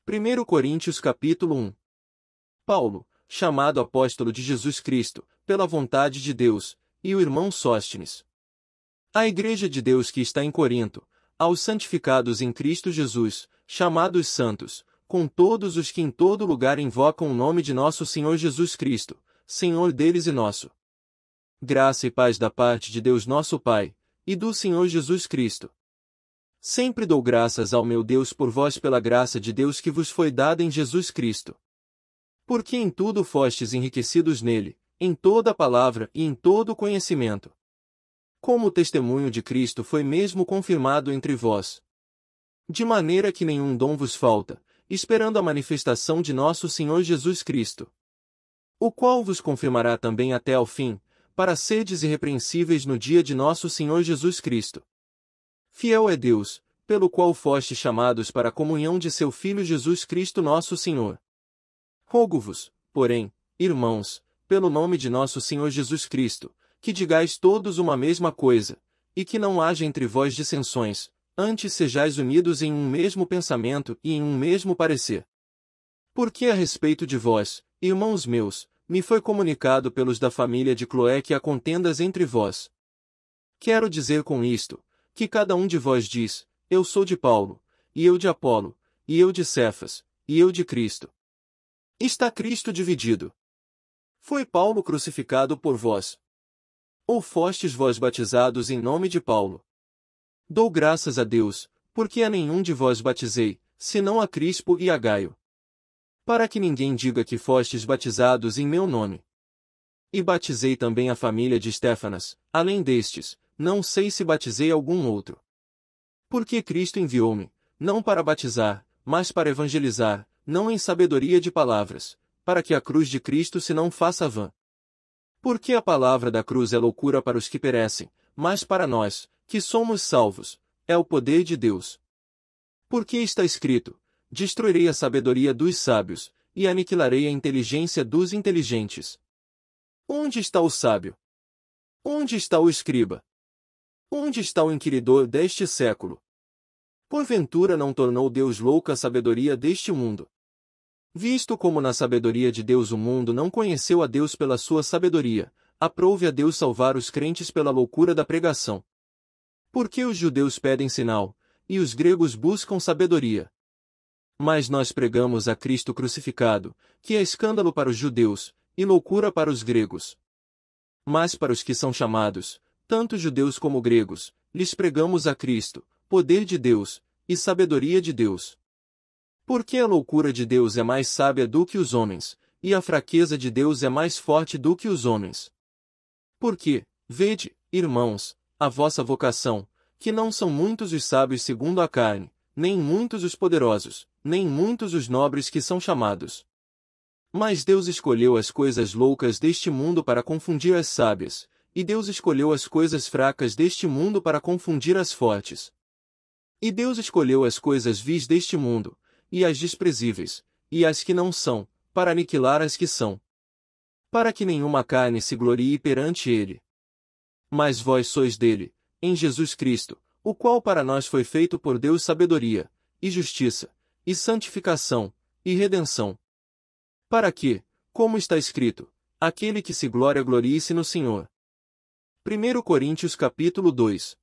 1 Coríntios capítulo 1. Paulo, chamado apóstolo de Jesus Cristo, pela vontade de Deus, e o irmão Sóstenes. A igreja de Deus que está em Corinto, aos santificados em Cristo Jesus, chamados santos, com todos os que em todo lugar invocam o nome de nosso Senhor Jesus Cristo, Senhor deles e nosso. Graça e paz da parte de Deus nosso Pai, e do Senhor Jesus Cristo. Sempre dou graças ao meu Deus por vós pela graça de Deus que vos foi dada em Jesus Cristo. Porque em tudo fostes enriquecidos nele, em toda a palavra e em todo o conhecimento. Como o testemunho de Cristo foi mesmo confirmado entre vós. De maneira que nenhum dom vos falta, esperando a manifestação de nosso Senhor Jesus Cristo. O qual vos confirmará também até ao fim, para serdes irrepreensíveis no dia de nosso Senhor Jesus Cristo. Fiel é Deus, pelo qual fostes chamados para a comunhão de seu Filho Jesus Cristo nosso Senhor. Rogo-vos, porém, irmãos, pelo nome de nosso Senhor Jesus Cristo, que digais todos uma mesma coisa, e que não haja entre vós dissensões, antes sejais unidos em um mesmo pensamento e em um mesmo parecer. Porque a respeito de vós, irmãos meus, me foi comunicado pelos da família de Cloé que há contendas entre vós. Quero dizer com isto, que cada um de vós diz, eu sou de Paulo, e eu de Apolo, e eu de Cefas, e eu de Cristo. Está Cristo dividido? Foi Paulo crucificado por vós? Ou fostes vós batizados em nome de Paulo? Dou graças a Deus, porque a nenhum de vós batizei, senão a Crispo e a Gaio. Para que ninguém diga que fostes batizados em meu nome. E batizei também a família de Estéfanas, além destes, não sei se batizei algum outro. Porque Cristo enviou-me, não para batizar, mas para evangelizar, não em sabedoria de palavras, para que a cruz de Cristo se não faça vã. Porque a palavra da cruz é loucura para os que perecem, mas para nós, que somos salvos, é o poder de Deus. Porque está escrito, destruirei a sabedoria dos sábios, e aniquilarei a inteligência dos inteligentes. Onde está o sábio? Onde está o escriba? Onde está o inquiridor deste século? Porventura não tornou Deus louca a sabedoria deste mundo? Visto como na sabedoria de Deus o mundo não conheceu a Deus pela sua sabedoria, aprove a Deus salvar os crentes pela loucura da pregação. Porque os judeus pedem sinal, e os gregos buscam sabedoria. Mas nós pregamos a Cristo crucificado, que é escândalo para os judeus, e loucura para os gregos. Mas para os que são chamados, tanto judeus como gregos, lhes pregamos a Cristo, poder de Deus, e sabedoria de Deus. Porque a loucura de Deus é mais sábia do que os homens, e a fraqueza de Deus é mais forte do que os homens. Porque, vede, irmãos, a vossa vocação, que não são muitos os sábios segundo a carne, nem muitos os poderosos, nem muitos os nobres que são chamados. Mas Deus escolheu as coisas loucas deste mundo para confundir as sábias, e Deus escolheu as coisas fracas deste mundo para confundir as fortes. E Deus escolheu as coisas vis deste mundo, e as desprezíveis, e as que não são, para aniquilar as que são. Para que nenhuma carne se glorie perante ele. Mas vós sois dele, em Jesus Cristo, o qual para nós foi feito por Deus sabedoria, e justiça, e santificação, e redenção. Para que, como está escrito, aquele que se glorie-se no Senhor. 1 Coríntios capítulo 2.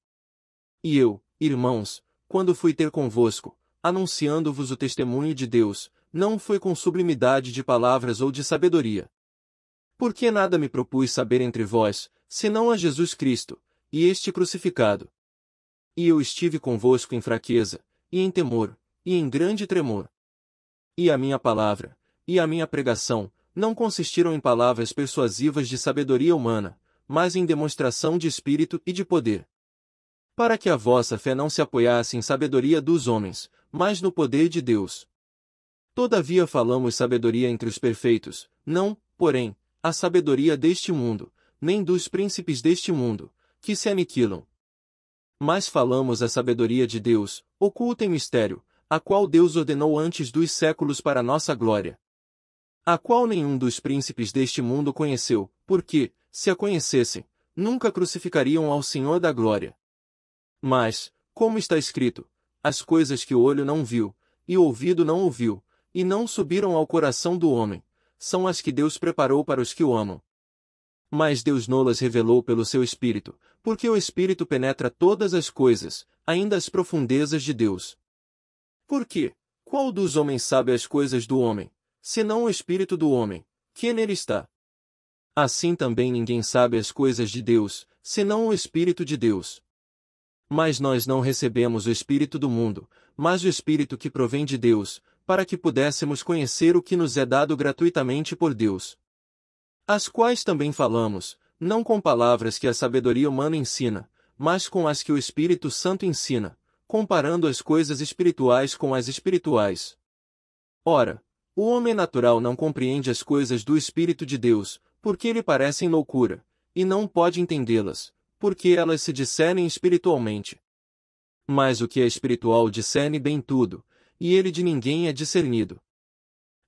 E eu, irmãos, quando fui ter convosco, anunciando-vos o testemunho de Deus, não foi com sublimidade de palavras ou de sabedoria. Porque nada me propus saber entre vós, senão a Jesus Cristo, e este crucificado. E eu estive convosco em fraqueza, e em temor, e em grande tremor. E a minha palavra, e a minha pregação, não consistiram em palavras persuasivas de sabedoria humana, mas em demonstração de espírito e de poder. Para que a vossa fé não se apoiasse em sabedoria dos homens, mas no poder de Deus. Todavia falamos sabedoria entre os perfeitos, não, porém, a sabedoria deste mundo, nem dos príncipes deste mundo, que se aniquilam. Mas falamos a sabedoria de Deus, oculta em mistério, a qual Deus ordenou antes dos séculos para nossa glória. A qual nenhum dos príncipes deste mundo conheceu, porque, se a conhecessem, nunca crucificariam ao Senhor da glória. Mas, como está escrito, as coisas que o olho não viu, e o ouvido não ouviu, e não subiram ao coração do homem, são as que Deus preparou para os que o amam. Mas Deus nolas revelou pelo seu Espírito, porque o Espírito penetra todas as coisas, ainda as profundezas de Deus. Por quê? Qual dos homens sabe as coisas do homem, senão o Espírito do homem, que nele está? Assim também ninguém sabe as coisas de Deus, senão o Espírito de Deus. Mas nós não recebemos o Espírito do mundo, mas o Espírito que provém de Deus, para que pudéssemos conhecer o que nos é dado gratuitamente por Deus. As quais também falamos, não com palavras que a sabedoria humana ensina, mas com as que o Espírito Santo ensina, comparando as coisas espirituais com as espirituais. Ora, o homem natural não compreende as coisas do Espírito de Deus, porque lhe parecem loucura, e não pode entendê-las, porque elas se discernem espiritualmente. Mas o que é espiritual discerne bem tudo, e ele de ninguém é discernido.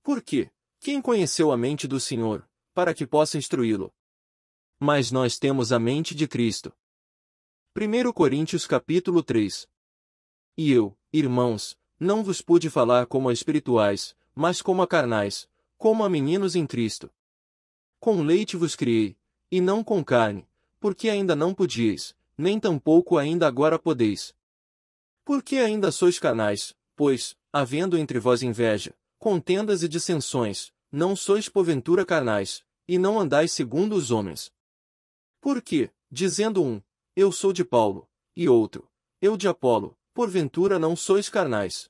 Por quê? Quem conheceu a mente do Senhor, para que possa instruí-lo? Mas nós temos a mente de Cristo. 1 Coríntios capítulo 3. E eu, irmãos, não vos pude falar como a espirituais, mas como a carnais, como a meninos em Cristo. Com leite vos criei, e não com carne, porque ainda não podíeis, nem tampouco ainda agora podeis. Porque ainda sois carnais, pois, havendo entre vós inveja, contendas e dissensões, não sois porventura carnais, e não andais segundo os homens. Porque, dizendo um, eu sou de Paulo, e outro, eu de Apolo, porventura não sois carnais.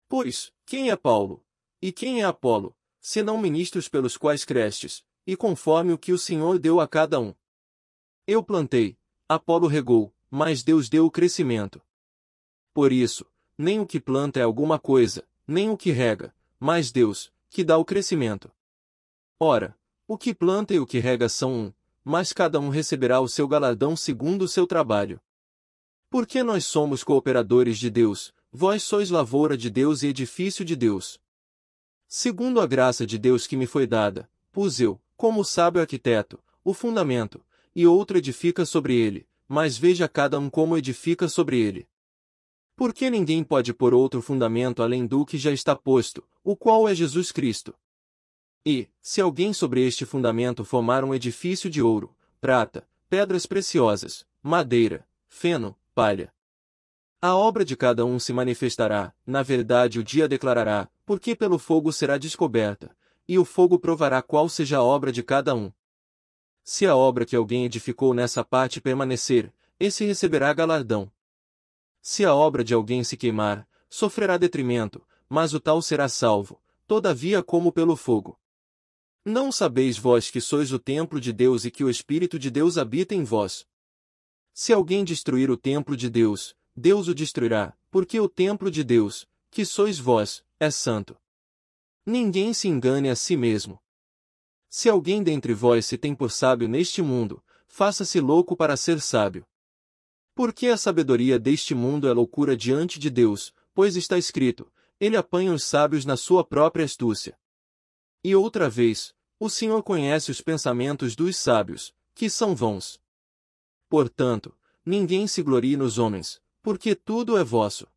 Pois, quem é Paulo? E quem é Apolo, senão ministros pelos quais crestes, e conforme o que o Senhor deu a cada um? Eu plantei, Apolo regou, mas Deus deu o crescimento. Por isso, nem o que planta é alguma coisa, nem o que rega, mas Deus, que dá o crescimento. Ora, o que planta e o que rega são um, mas cada um receberá o seu galardão segundo o seu trabalho. Porque nós somos cooperadores de Deus, vós sois lavoura de Deus e edifício de Deus. Segundo a graça de Deus que me foi dada, pus eu, como sábio arquiteto, o fundamento, e outro edifica sobre ele, mas veja cada um como edifica sobre ele. Porque ninguém pode pôr outro fundamento além do que já está posto, o qual é Jesus Cristo. E, se alguém sobre este fundamento formar um edifício de ouro, prata, pedras preciosas, madeira, feno, palha, a obra de cada um se manifestará, na verdade o dia declarará, porque pelo fogo será descoberta, e o fogo provará qual seja a obra de cada um. Se a obra que alguém edificou nessa parte permanecer, esse receberá galardão. Se a obra de alguém se queimar, sofrerá detrimento, mas o tal será salvo, todavia como pelo fogo. Não sabeis vós que sois o templo de Deus e que o Espírito de Deus habita em vós? Se alguém destruir o templo de Deus, Deus o destruirá, porque o templo de Deus, que sois vós, é santo. Ninguém se engane a si mesmo. Se alguém dentre vós se tem por sábio neste mundo, faça-se louco para ser sábio. Porque a sabedoria deste mundo é loucura diante de Deus, pois está escrito, ele apanha os sábios na sua própria astúcia. E outra vez, o Senhor conhece os pensamentos dos sábios, que são vãos. Portanto, ninguém se glorie nos homens, porque tudo é vosso.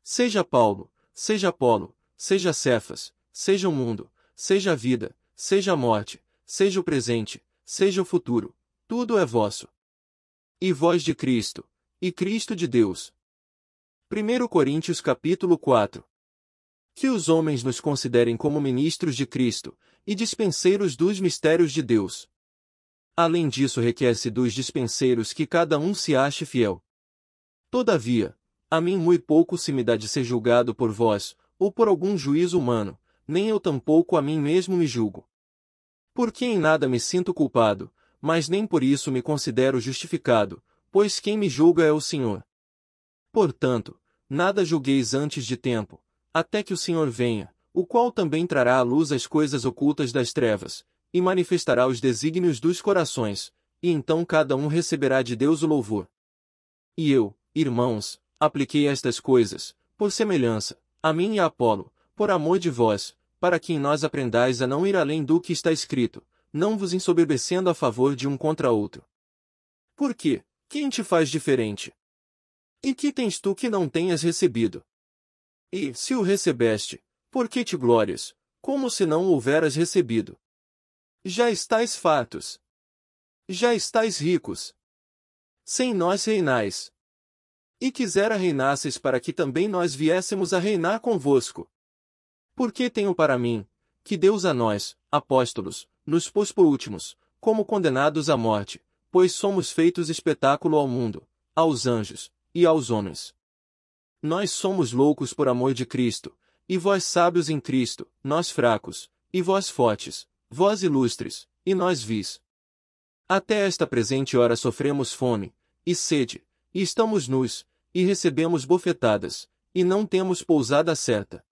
Seja Paulo, seja Apolo, seja Cefas, seja o mundo, seja a vida, seja a morte, seja o presente, seja o futuro, tudo é vosso. E vós de Cristo, e Cristo de Deus. 1 Coríntios capítulo 4. Que os homens nos considerem como ministros de Cristo, e dispenseiros dos mistérios de Deus. Além disso requer-se dos dispenseiros que cada um se ache fiel. Todavia, a mim muito pouco se me dá de ser julgado por vós, ou por algum juízo humano, nem eu tampouco a mim mesmo me julgo. Porque em nada me sinto culpado, mas nem por isso me considero justificado, pois quem me julga é o Senhor. Portanto, nada julgueis antes de tempo, até que o Senhor venha, o qual também trará à luz as coisas ocultas das trevas, e manifestará os desígnios dos corações, e então cada um receberá de Deus o louvor. E eu, irmãos, apliquei estas coisas, por semelhança, a mim e a Apolo, por amor de vós, para que em nós aprendais a não ir além do que está escrito, não vos ensoberbecendo a favor de um contra outro. Por quê? Quem te faz diferente? E que tens tu que não tenhas recebido? E, se o recebeste, Por que te glórias, como se não o houveras recebido? Já estais fartos. Já estais ricos. Sem nós reinais. E quisera reinasseis para que também nós viéssemos a reinar convosco. Porque tenho para mim, que Deus a nós, apóstolos, nos pôs por últimos, como condenados à morte, pois somos feitos espetáculo ao mundo, aos anjos, e aos homens. Nós somos loucos por amor de Cristo, e vós sábios em Cristo, nós fracos, e vós fortes, vós ilustres, e nós vis. Até esta presente hora sofremos fome, e sede, e estamos nus, e recebemos bofetadas, e não temos pousada certa.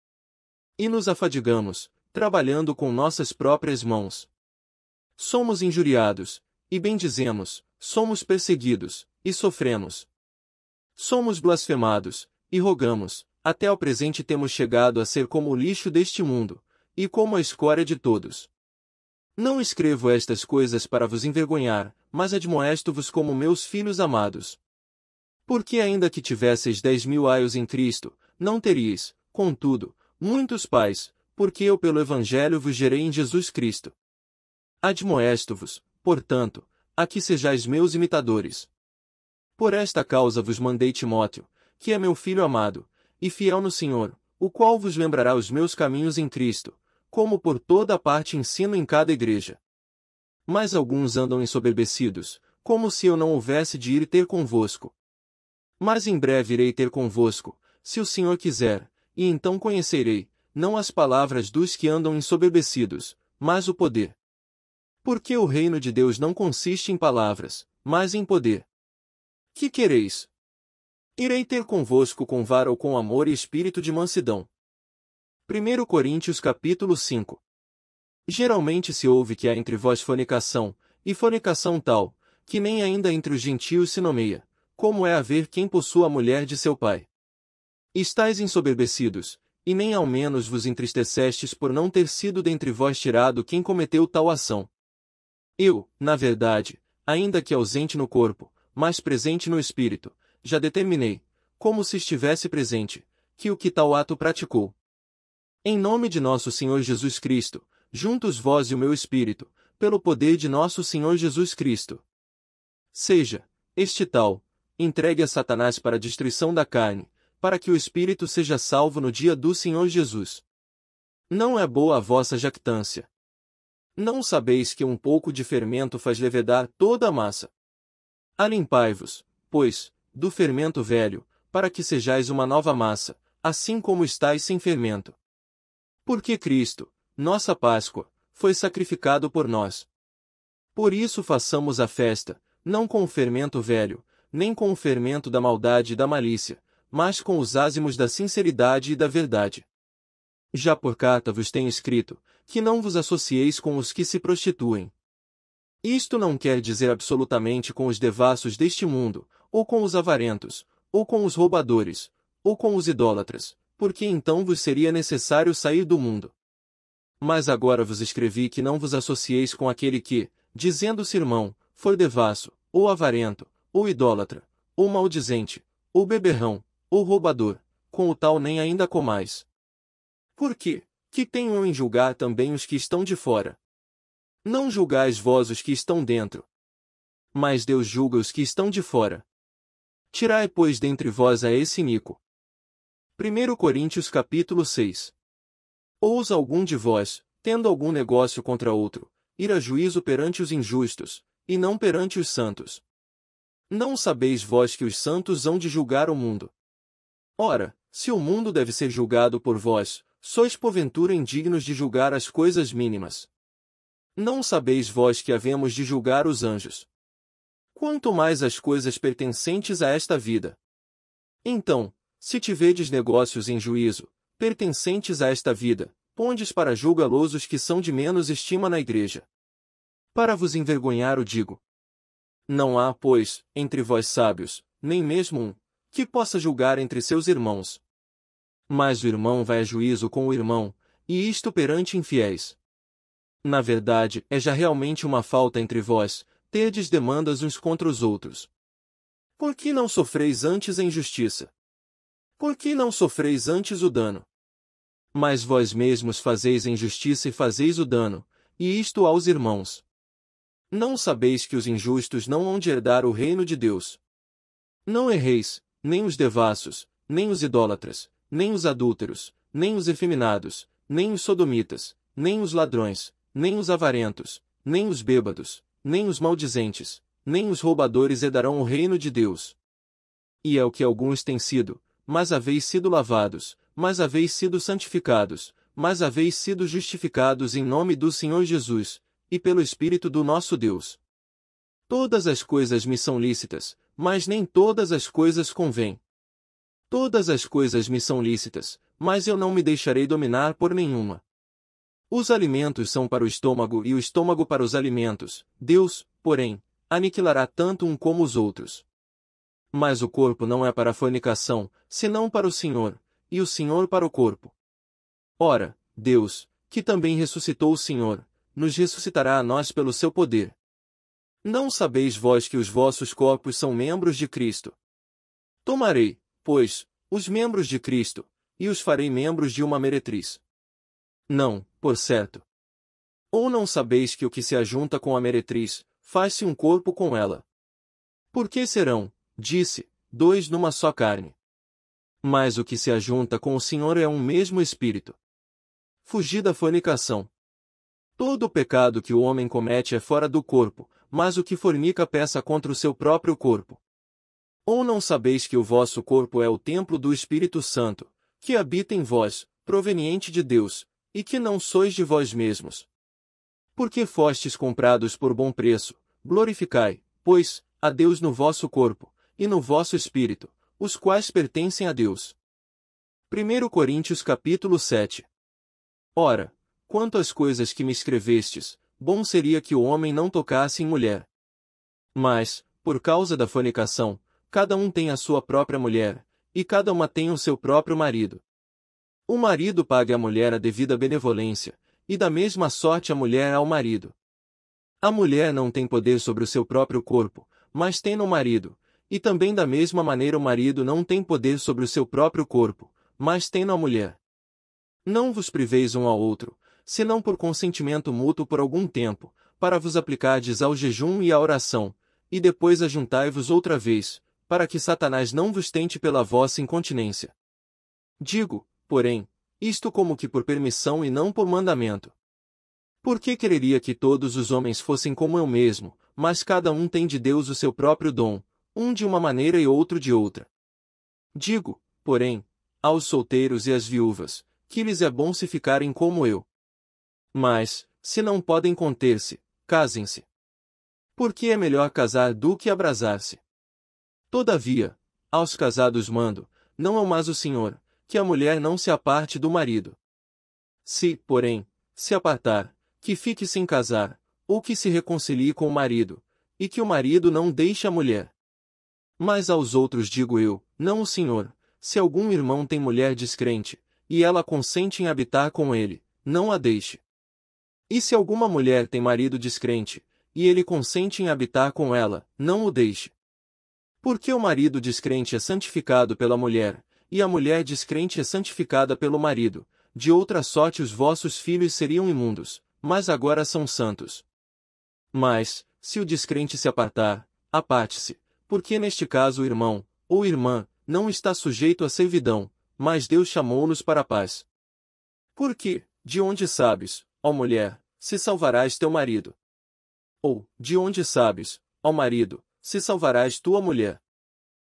E nos afadigamos, trabalhando com nossas próprias mãos. Somos injuriados, e bendizemos, somos perseguidos, e sofremos. Somos blasfemados, e rogamos, até ao presente temos chegado a ser como o lixo deste mundo, e como a escória de todos. Não escrevo estas coisas para vos envergonhar, mas admoesto-vos como meus filhos amados. Porque ainda que tivesseis 10.000 aios em Cristo, não teríeis, contudo, muitos pais, porque eu pelo Evangelho vos gerei em Jesus Cristo. Admoesto-vos, portanto, a que sejais meus imitadores. Por esta causa vos mandei Timóteo, que é meu filho amado, e fiel no Senhor, o qual vos lembrará os meus caminhos em Cristo, como por toda a parte ensino em cada igreja. Mas alguns andam ensoberbecidos, como se eu não houvesse de ir ter convosco. Mas em breve irei ter convosco, se o Senhor quiser, e então conhecerei, não as palavras dos que andam ensoberbecidos, mas o poder. Porque o reino de Deus não consiste em palavras, mas em poder. Que quereis? Irei ter convosco com vara ou com amor e espírito de mansidão. 1 Coríntios capítulo 5. Geralmente se ouve que há entre vós fornicação, e fornicação tal, que nem ainda entre os gentios se nomeia, como é haver quem possua a mulher de seu pai. Estais ensoberbecidos, e nem ao menos vos entristecestes por não ter sido dentre vós tirado quem cometeu tal ação. Eu, na verdade, ainda que ausente no corpo, mas presente no espírito, já determinei, como se estivesse presente, que o que tal ato praticou. Em nome de nosso Senhor Jesus Cristo, juntos vós e o meu espírito, pelo poder de nosso Senhor Jesus Cristo. Seja, este tal, entregue a Satanás para a destruição da carne, para que o espírito seja salvo no dia do Senhor Jesus. Não é boa a vossa jactância. Não sabeis que um pouco de fermento faz levedar toda a massa? Alimpai-vos, pois, do fermento velho, para que sejais uma nova massa, assim como estáis sem fermento. Porque Cristo, nossa Páscoa, foi sacrificado por nós. Por isso façamos a festa, não com o fermento velho, nem com o fermento da maldade e da malícia, mas com os ázimos da sinceridade e da verdade. Já por carta vos tenho escrito, que não vos associeis com os que se prostituem. Isto não quer dizer absolutamente com os devassos deste mundo, ou com os avarentos, ou com os roubadores, ou com os idólatras, porque então vos seria necessário sair do mundo. Mas agora vos escrevi que não vos associeis com aquele que, dizendo-se irmão, for devasso, ou avarento, ou idólatra, ou maldizente, ou beberrão, ou roubador, com o tal nem ainda comais. Por quê? Que tenho eu em julgar também os que estão de fora? Não julgais vós os que estão dentro. Mas Deus julga os que estão de fora. Tirai, pois, dentre vós a esse iníquo. 1 Coríntios capítulo 6. Ousa algum de vós, tendo algum negócio contra outro, ir a juízo perante os injustos, e não perante os santos. Não sabeis vós que os santos hão de julgar o mundo? Ora, se o mundo deve ser julgado por vós, sois porventura indignos de julgar as coisas mínimas. Não sabeis vós que havemos de julgar os anjos? Quanto mais as coisas pertencentes a esta vida. Então, se tiverdes negócios em juízo, pertencentes a esta vida, pondes para julgá-los os que são de menos estima na igreja. Para vos envergonhar o digo. Não há, pois, entre vós sábios, nem mesmo um, que possa julgar entre seus irmãos. Mas o irmão vai a juízo com o irmão, e isto perante infiéis. Na verdade, é já realmente uma falta entre vós, terdes demandas uns contra os outros. Por que não sofreis antes a injustiça? Por que não sofreis antes o dano? Mas vós mesmos fazeis a injustiça e fazeis o dano, e isto aos irmãos. Não sabeis que os injustos não hão de herdar o reino de Deus? Não erreis, nem os devassos, nem os idólatras, nem os adúlteros, nem os efeminados, nem os sodomitas, nem os ladrões, nem os avarentos, nem os bêbados, nem os maldizentes, nem os roubadores herdarão o reino de Deus. E é o que alguns têm sido, mas haveis sido lavados, mas haveis sido santificados, mas haveis sido justificados em nome do Senhor Jesus, e pelo Espírito do nosso Deus. Todas as coisas me são lícitas, mas nem todas as coisas convêm. Todas as coisas me são lícitas, mas eu não me deixarei dominar por nenhuma. Os alimentos são para o estômago e o estômago para os alimentos, Deus, porém, aniquilará tanto um como os outros. Mas o corpo não é para a fornicação, senão para o Senhor, e o Senhor para o corpo. Ora, Deus, que também ressuscitou o Senhor, nos ressuscitará a nós pelo seu poder. Não sabeis vós que os vossos corpos são membros de Cristo? Tomarei, pois, os membros de Cristo, e os farei membros de uma meretriz. Não, por certo. Ou não sabeis que o que se ajunta com a meretriz, faz-se um corpo com ela? Porque serão, disse, dois numa só carne. Mas o que se ajunta com o Senhor é um mesmo espírito. Fugi da fornicação. Todo o pecado que o homem comete é fora do corpo, mas o que fornica peca contra o seu próprio corpo. Ou não sabeis que o vosso corpo é o templo do Espírito Santo, que habita em vós, proveniente de Deus, e que não sois de vós mesmos? Porque fostes comprados por bom preço, glorificai, pois, a Deus no vosso corpo, e no vosso espírito, os quais pertencem a Deus. 1 Coríntios capítulo 7. Ora, quanto às coisas que me escrevestes, bom seria que o homem não tocasse em mulher. Mas, por causa da fornicação, cada um tem a sua própria mulher, e cada uma tem o seu próprio marido. O marido pague à mulher a devida benevolência, e da mesma sorte a mulher ao marido. A mulher não tem poder sobre o seu próprio corpo, mas tem no marido, e também da mesma maneira o marido não tem poder sobre o seu próprio corpo, mas tem na mulher. Não vos priveis um ao outro, senão por consentimento mútuo por algum tempo, para vos aplicardes ao jejum e à oração, e depois ajuntai-vos outra vez, para que Satanás não vos tente pela vossa incontinência. Digo, porém, isto como que por permissão e não por mandamento. Por que quereria que todos os homens fossem como eu mesmo, mas cada um tem de Deus o seu próprio dom, um de uma maneira e outro de outra? Digo, porém, aos solteiros e às viúvas, que lhes é bom se ficarem como eu. Mas, se não podem conter-se, casem-se. Porque é melhor casar do que abrasar-se. Todavia, aos casados mando, não ao mas o Senhor, que a mulher não se aparte do marido. Se, porém, se apartar, que fique sem casar, ou que se reconcilie com o marido, e que o marido não deixe a mulher. Mas aos outros digo eu, não o Senhor, se algum irmão tem mulher descrente, e ela consente em habitar com ele, não a deixe. E se alguma mulher tem marido descrente, e ele consente em habitar com ela, não o deixe. Porque o marido descrente é santificado pela mulher, e a mulher descrente é santificada pelo marido, de outra sorte os vossos filhos seriam imundos, mas agora são santos. Mas, se o descrente se apartar, aparte-se, porque neste caso o irmão, ou irmã, não está sujeito à servidão, mas Deus chamou-nos para a paz. Porque, de onde sabes, ó mulher, se salvarás teu marido? Ou, de onde sabes, ó marido, se salvarás tua mulher?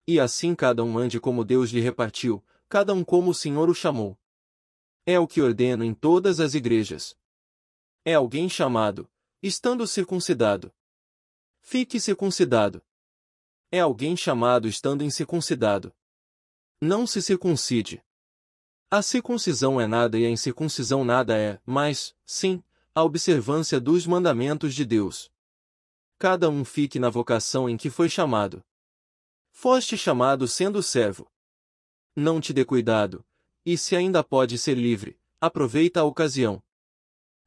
E assim cada um ande como Deus lhe repartiu, cada um como o Senhor o chamou. É o que ordeno em todas as igrejas. É alguém chamado, estando circuncidado. Fique circuncidado. É alguém chamado estando incircuncidado. Não se circuncide. A circuncisão é nada e a incircuncisão nada é, mas, sim, a observância dos mandamentos de Deus. Cada um fique na vocação em que foi chamado. Foste chamado sendo servo. Não te dê cuidado, e se ainda pode ser livre, aproveita a ocasião.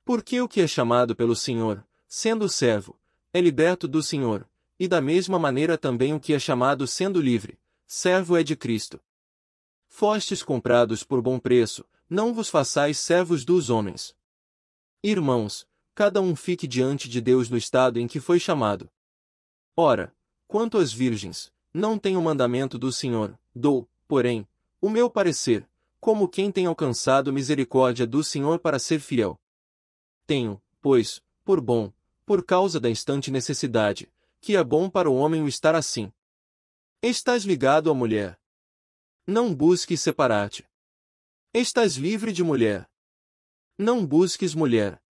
Porque o que é chamado pelo Senhor, sendo servo, é liberto do Senhor, e da mesma maneira também o que é chamado sendo livre, servo é de Cristo. Fostes comprados por bom preço, não vos façais servos dos homens. Irmãos, cada um fique diante de Deus no estado em que foi chamado. Ora, quanto às virgens, não tenho mandamento do Senhor, dou, porém, o meu parecer, como quem tem alcançado misericórdia do Senhor para ser fiel. Tenho, pois, por bom, por causa da instante necessidade, que é bom para o homem o estar assim. Estás ligado à mulher. Não busques separar-te. Estás livre de mulher. Não busques mulher.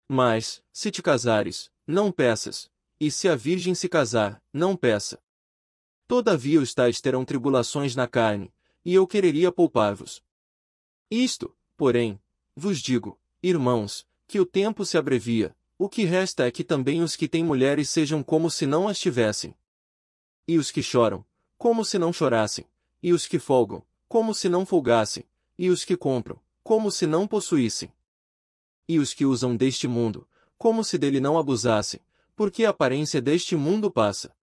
Mas, se te casares, não peças, e se a virgem se casar, não peça. Todavia os tais terão tribulações na carne, e eu quereria poupar-vos. Isto, porém, vos digo, irmãos, que o tempo se abrevia, o que resta é que também os que têm mulheres sejam como se não as tivessem. E os que choram, como se não chorassem, e os que folgam, como se não folgassem, e os que compram, como se não possuíssem. E os que usam deste mundo, como se dele não abusassem, porque a aparência deste mundo passa.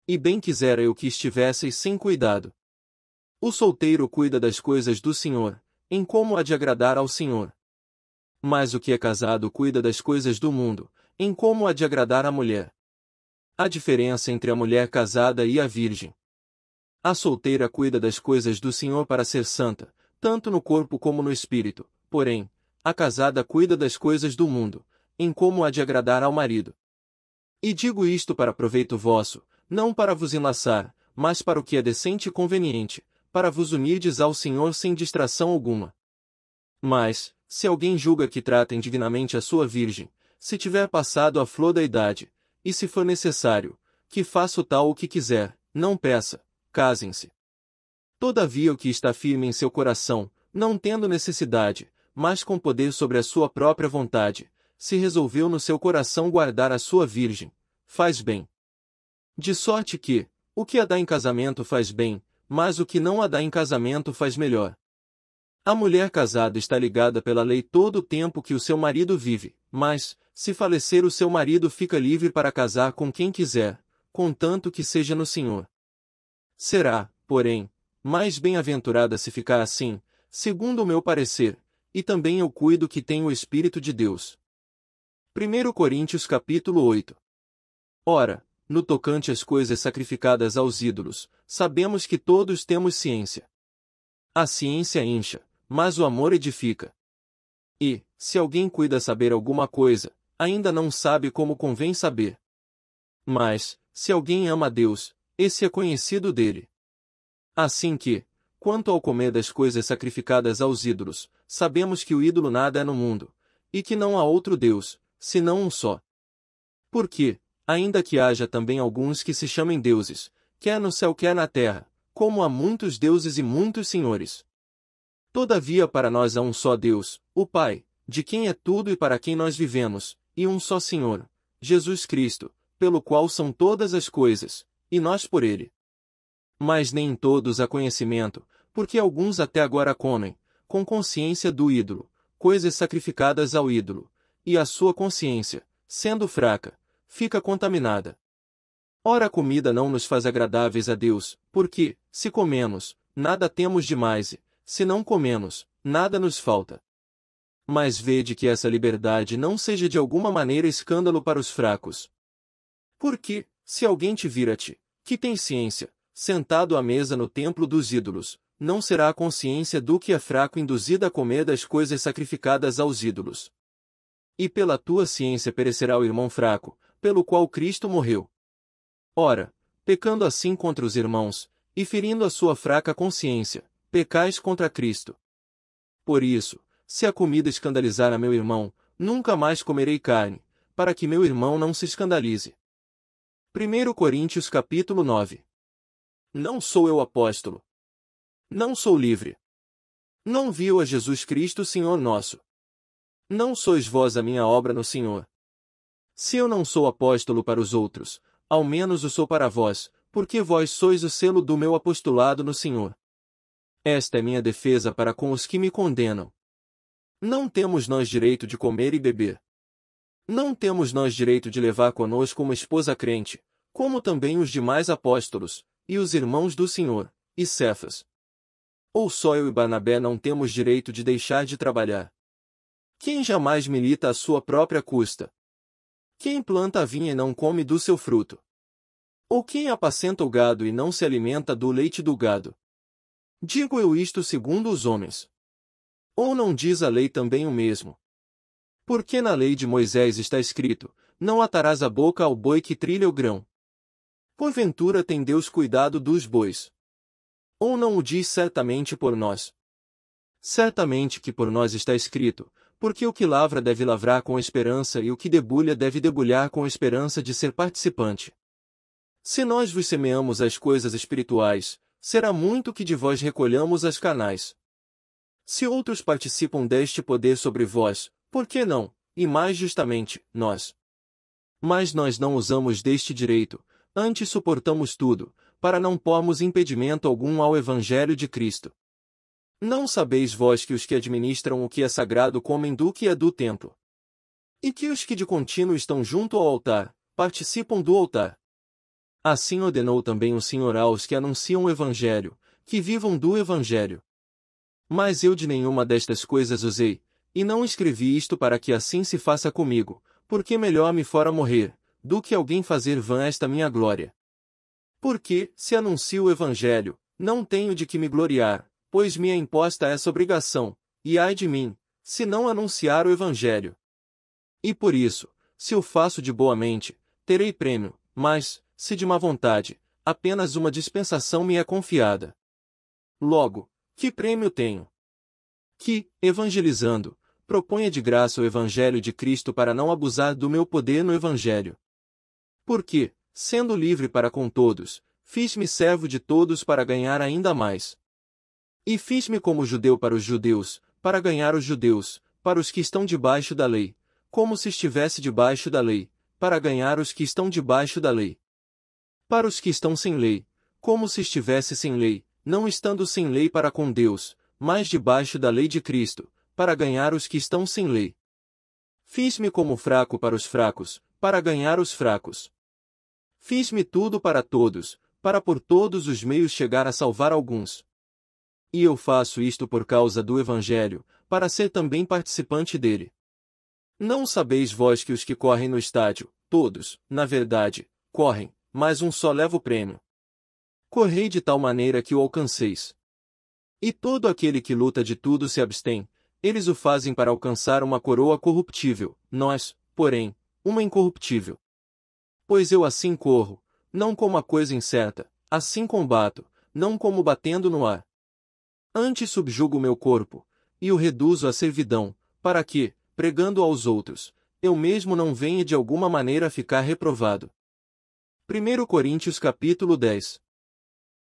E bem quisera eu que estivesseis sem cuidado. O solteiro cuida das coisas do Senhor, em como há de agradar ao Senhor. Mas o que é casado cuida das coisas do mundo, em como há de agradar à mulher. Há diferença entre a mulher casada e a virgem. A solteira cuida das coisas do Senhor para ser santa, tanto no corpo como no espírito, porém, a casada cuida das coisas do mundo, em como há de agradar ao marido. E digo isto para proveito vosso, não para vos enlaçar, mas para o que é decente e conveniente, para vos unirdes ao Senhor sem distração alguma. Mas, se alguém julga que trata indignamente a sua virgem, se tiver passado a flor da idade, e se for necessário, que faça o tal o que quiser, não peça, casem-se. Todavia o que está firme em seu coração, não tendo necessidade, mas com poder sobre a sua própria vontade, se resolveu no seu coração guardar a sua virgem, faz bem. De sorte que, o que a dá em casamento faz bem, mas o que não a dá em casamento faz melhor. A mulher casada está ligada pela lei todo o tempo que o seu marido vive, mas, se falecer o seu marido fica livre para casar com quem quiser, contanto que seja no Senhor. Será, porém, mais bem-aventurada se ficar assim, segundo o meu parecer, e também eu cuido que tenho o Espírito de Deus. 1 Coríntios capítulo 8. Ora, no tocante às coisas sacrificadas aos ídolos, sabemos que todos temos ciência. A ciência incha, mas o amor edifica. E, se alguém cuida saber alguma coisa, ainda não sabe como convém saber. Mas, se alguém ama a Deus, esse é conhecido dele. Assim que, quanto ao comer das coisas sacrificadas aos ídolos, sabemos que o ídolo nada é no mundo, e que não há outro Deus, senão um só. Porque, ainda que haja também alguns que se chamem deuses, quer no céu quer na terra, como há muitos deuses e muitos senhores. Todavia para nós há um só Deus, o Pai, de quem é tudo e para quem nós vivemos, e um só Senhor, Jesus Cristo, pelo qual são todas as coisas, e nós por ele. Mas nem em todos há conhecimento, porque alguns até agora comem, com consciência do ídolo, coisas sacrificadas ao ídolo, e a sua consciência, sendo fraca, fica contaminada. Ora a comida não nos faz agradáveis a Deus, porque, se comemos, nada temos demais e, se não comemos, nada nos falta. Mas vede que essa liberdade não seja de alguma maneira escândalo para os fracos. Porque, se alguém te vir a ti, que tem ciência, sentado à mesa no templo dos ídolos, não será a consciência do que é fraco induzida a comer das coisas sacrificadas aos ídolos. E pela tua ciência perecerá o irmão fraco, pelo qual Cristo morreu. Ora, pecando assim contra os irmãos, e ferindo a sua fraca consciência, pecais contra Cristo. Por isso, se a comida escandalizar a meu irmão, nunca mais comerei carne, para que meu irmão não se escandalize. 1 Coríntios capítulo 9. Não sou eu apóstolo. Não sou livre. Não viu a Jesus Cristo Senhor nosso. Não sois vós a minha obra no Senhor. Se eu não sou apóstolo para os outros, ao menos o sou para vós, porque vós sois o selo do meu apostolado no Senhor. Esta é minha defesa para com os que me condenam. Não temos nós direito de comer e beber. Não temos nós direito de levar conosco uma esposa crente, como também os demais apóstolos, e os irmãos do Senhor, e Cefas. Ou só eu e Barnabé não temos direito de deixar de trabalhar? Quem jamais milita à sua própria custa? Quem planta a vinha e não come do seu fruto? Ou quem apacenta o gado e não se alimenta do leite do gado? Digo eu isto segundo os homens. Ou não diz a lei também o mesmo? Porque na lei de Moisés está escrito: não atarás a boca ao boi que trilha o grão. Porventura tem Deus cuidado dos bois? Ou não o diz certamente por nós? Certamente que por nós está escrito: porque o que lavra deve lavrar com esperança e o que debulha deve debulhar com esperança de ser participante. Se nós vos semeamos as coisas espirituais, será muito que de vós recolhamos as carnais. Se outros participam deste poder sobre vós, por que não, e mais justamente, nós? Mas nós não usamos deste direito, antes suportamos tudo, para não pormos impedimento algum ao Evangelho de Cristo. Não sabeis vós que os que administram o que é sagrado comem do que é do templo? E que os que de contínuo estão junto ao altar, participam do altar? Assim ordenou também o Senhor aos que anunciam o Evangelho, que vivam do Evangelho. Mas eu de nenhuma destas coisas usei, e não escrevi isto para que assim se faça comigo, porque melhor me fora morrer, do que alguém fazer vã esta minha glória. Porque, se anuncio o Evangelho, não tenho de que me gloriar, pois me é imposta essa obrigação, e ai de mim, se não anunciar o Evangelho. E por isso, se o faço de boa mente, terei prêmio, mas, se de má vontade, apenas uma dispensação me é confiada. Logo, que prêmio tenho? Que, evangelizando, proponha de graça o Evangelho de Cristo para não abusar do meu poder no Evangelho. Porque, sendo livre para com todos, fiz-me servo de todos para ganhar ainda mais. E fiz-me como judeu para os judeus, para ganhar os judeus, para os que estão debaixo da lei, como se estivesse debaixo da lei, para ganhar os que estão debaixo da lei. Para os que estão sem lei, como se estivesse sem lei, não estando sem lei para com Deus, mas debaixo da lei de Cristo, para ganhar os que estão sem lei. Fiz-me como fraco para os fracos, para ganhar os fracos. Fiz-me tudo para todos, para por todos os meios chegar a salvar alguns. E eu faço isto por causa do Evangelho, para ser também participante dele. Não sabeis vós que os que correm no estádio, todos, na verdade, correm, mas um só leva o prêmio. Correi de tal maneira que o alcanceis. E todo aquele que luta de tudo se abstém, eles o fazem para alcançar uma coroa corruptível, nós, porém, uma incorruptível. Pois eu assim corro, não como a coisa incerta, assim combato, não como batendo no ar. Antes subjugo o meu corpo, e o reduzo à servidão, para que, pregando aos outros, eu mesmo não venha de alguma maneira a ficar reprovado. 1 Coríntios capítulo 10.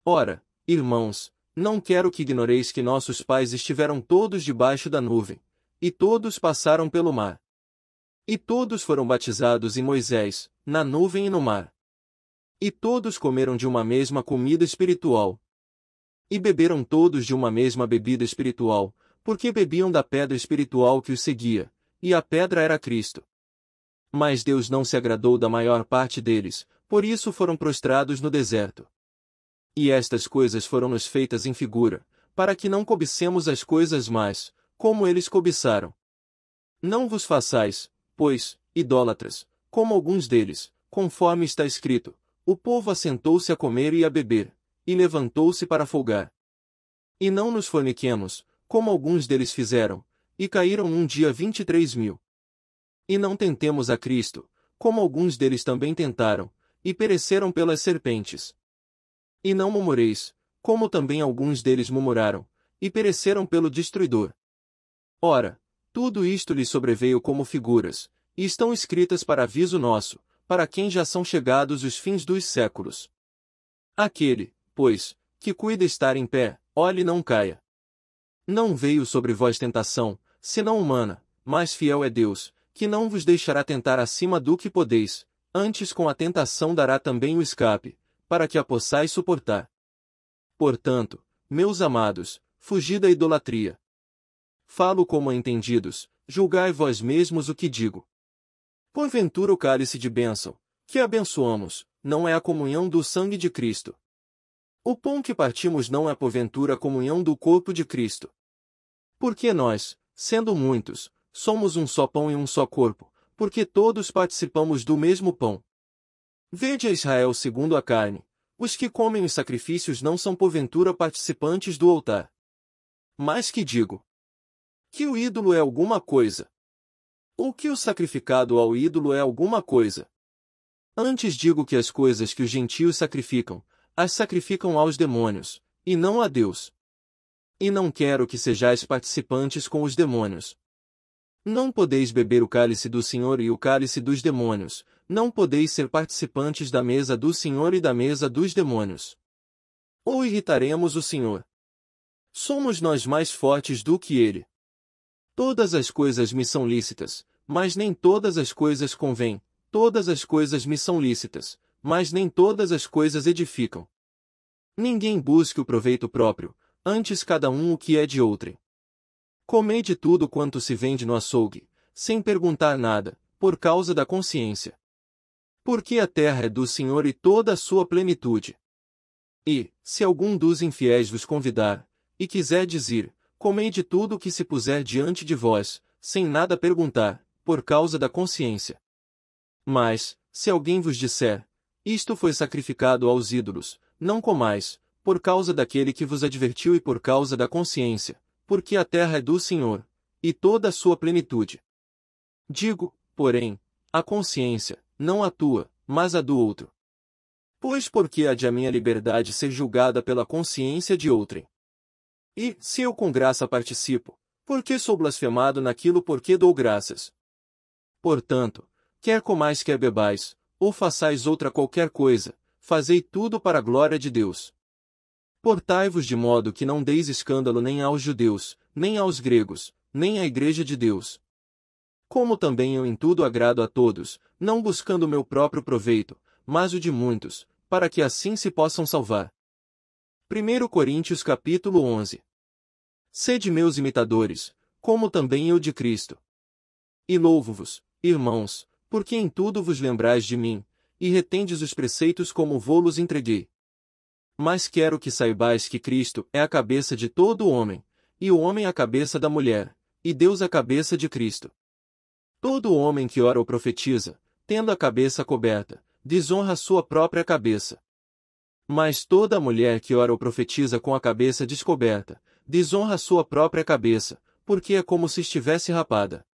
Ora, irmãos, não quero que ignoreis que nossos pais estiveram todos debaixo da nuvem, e todos passaram pelo mar. E todos foram batizados em Moisés, na nuvem e no mar. E todos comeram de uma mesma comida espiritual. E beberam todos de uma mesma bebida espiritual, porque bebiam da pedra espiritual que os seguia, e a pedra era Cristo. Mas Deus não se agradou da maior parte deles, por isso foram prostrados no deserto. E estas coisas foram-nos feitas em figura, para que não cobicemos as coisas mais, como eles cobiçaram. Não vos façais, pois, idólatras, como alguns deles, conforme está escrito: o povo assentou-se a comer e a beber, e levantou-se para folgar. E não nos forniquemos, como alguns deles fizeram, e caíram num dia 23.000. E não tentemos a Cristo, como alguns deles também tentaram, e pereceram pelas serpentes. E não murmureis, como também alguns deles murmuraram, e pereceram pelo destruidor. Ora, tudo isto lhes sobreveio como figuras, e estão escritas para aviso nosso, para quem já são chegados os fins dos séculos. Aquele, pois, que cuida estar em pé, olhe e não caia. Não veio sobre vós tentação, senão humana, mas fiel é Deus, que não vos deixará tentar acima do que podeis, antes com a tentação dará também o escape, para que a possais suportar. Portanto, meus amados, fugi da idolatria. Falo como a entendidos, julgai vós mesmos o que digo. Porventura o cálice de bênção, que abençoamos, não é a comunhão do sangue de Cristo. O pão que partimos não é porventura a comunhão do corpo de Cristo. Porque nós, sendo muitos, somos um só pão e um só corpo, porque todos participamos do mesmo pão. Vede a Israel segundo a carne, os que comem os sacrifícios não são porventura participantes do altar. Mas que digo? Que o ídolo é alguma coisa? Ou que o sacrificado ao ídolo é alguma coisa? Antes digo que as coisas que os gentios sacrificam, as sacrificam aos demônios, e não a Deus. E não quero que sejais participantes com os demônios. Não podeis beber o cálice do Senhor e o cálice dos demônios, não podeis ser participantes da mesa do Senhor e da mesa dos demônios. Ou irritaremos o Senhor? Somos nós mais fortes do que Ele. Todas as coisas me são lícitas, mas nem todas as coisas convêm, todas as coisas me são lícitas, mas nem todas as coisas edificam. Ninguém busque o proveito próprio, antes cada um o que é de outrem. Comei de tudo quanto se vende no açougue, sem perguntar nada, por causa da consciência. Porque a terra é do Senhor e toda a sua plenitude. E, se algum dos infiéis vos convidar, e quiser dizer, comei de tudo o que se puser diante de vós, sem nada perguntar, por causa da consciência. Mas, se alguém vos disser, isto foi sacrificado aos ídolos, não comais, por causa daquele que vos advertiu e por causa da consciência, porque a terra é do Senhor, e toda a sua plenitude. Digo, porém, a consciência, não a tua, mas a do outro. Pois porque há de a minha liberdade ser julgada pela consciência de outrem? E, se eu com graça participo, por que sou blasfemado naquilo por que dou graças? Portanto, quer comais quer bebais, ou façais outra qualquer coisa, fazei tudo para a glória de Deus. Portai-vos de modo que não deis escândalo nem aos judeus, nem aos gregos, nem à igreja de Deus. Como também eu em tudo agrado a todos, não buscando o meu próprio proveito, mas o de muitos, para que assim se possam salvar. 1 Coríntios capítulo 11. Sede meus imitadores, como também eu de Cristo. E louvo-vos, irmãos, porque em tudo vos lembrais de mim, e retendes os preceitos como vô-los entreguei. Mas quero que saibais que Cristo é a cabeça de todo o homem, e o homem a cabeça da mulher, e Deus a cabeça de Cristo. Todo homem que ora ou profetiza, tendo a cabeça coberta, desonra a sua própria cabeça. Mas toda a mulher que ora ou profetiza com a cabeça descoberta, desonra a sua própria cabeça, porque é como se estivesse rapada.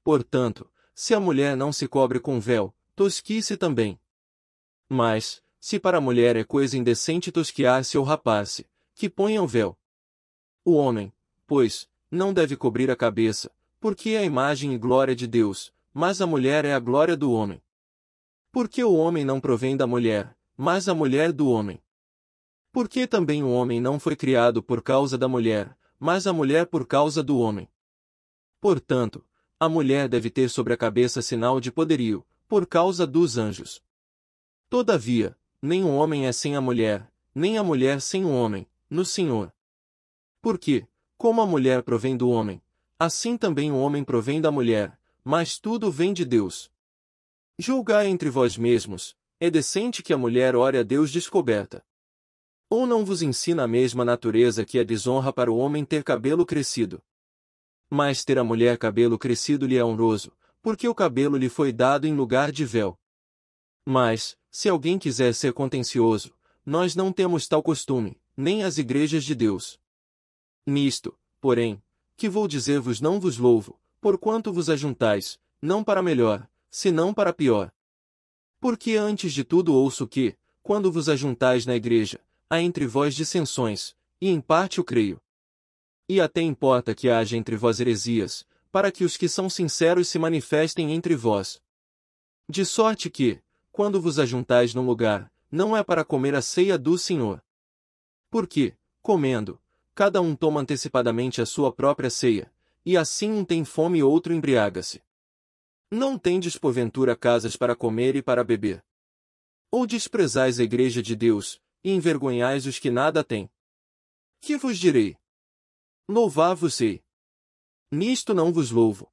Portanto, se a mulher não se cobre com véu, tosquice também. Mas, se para a mulher é coisa indecente tosquiar-se ou rapar-se, que ponha o véu. O homem, pois, não deve cobrir a cabeça, porque é a imagem e glória de Deus, mas a mulher é a glória do homem. Porque o homem não provém da mulher, mas a mulher do homem. Porque também o homem não foi criado por causa da mulher, mas a mulher por causa do homem. Portanto, a mulher deve ter sobre a cabeça sinal de poderio, por causa dos anjos. Todavia, nem o homem é sem a mulher, nem a mulher sem o homem, no Senhor. Porque, como a mulher provém do homem, assim também o homem provém da mulher, mas tudo vem de Deus. Julgai entre vós mesmos, é decente que a mulher ore a Deus descoberta. Ou não vos ensina a mesma natureza que é desonra para o homem ter cabelo crescido? Mas ter a mulher cabelo crescido lhe é honroso, porque o cabelo lhe foi dado em lugar de véu. Mas, se alguém quiser ser contencioso, nós não temos tal costume, nem as igrejas de Deus. Nisto, porém, que vou dizer-vos não vos louvo, porquanto vos ajuntais, não para melhor, senão para pior. Porque antes de tudo ouço que, quando vos ajuntais na igreja, há entre vós dissensões, e em parte o creio. E até importa que haja entre vós heresias, para que os que são sinceros se manifestem entre vós. De sorte que, quando vos ajuntais num lugar, não é para comer a ceia do Senhor. Porque, comendo, cada um toma antecipadamente a sua própria ceia, e assim um tem fome e outro embriaga-se. Não tendes porventura casas para comer e para beber? Ou desprezais a igreja de Deus, e envergonhais os que nada têm? Que vos direi? Louvar-vos-ei. Nisto não vos louvo.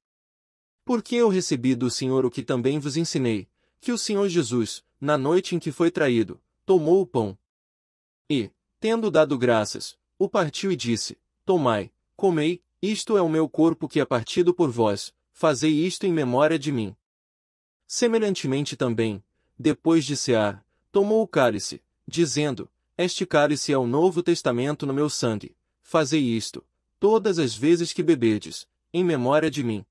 Porque eu recebi do Senhor o que também vos ensinei, que o Senhor Jesus, na noite em que foi traído, tomou o pão. E, tendo dado graças, o partiu e disse: Tomai, comei, isto é o meu corpo que é partido por vós, fazei isto em memória de mim. Semelhantemente também, depois de cear, tomou o cálice, dizendo: Este cálice é o novo testamento no meu sangue, fazei isto, todas as vezes que beberdes, em memória de mim.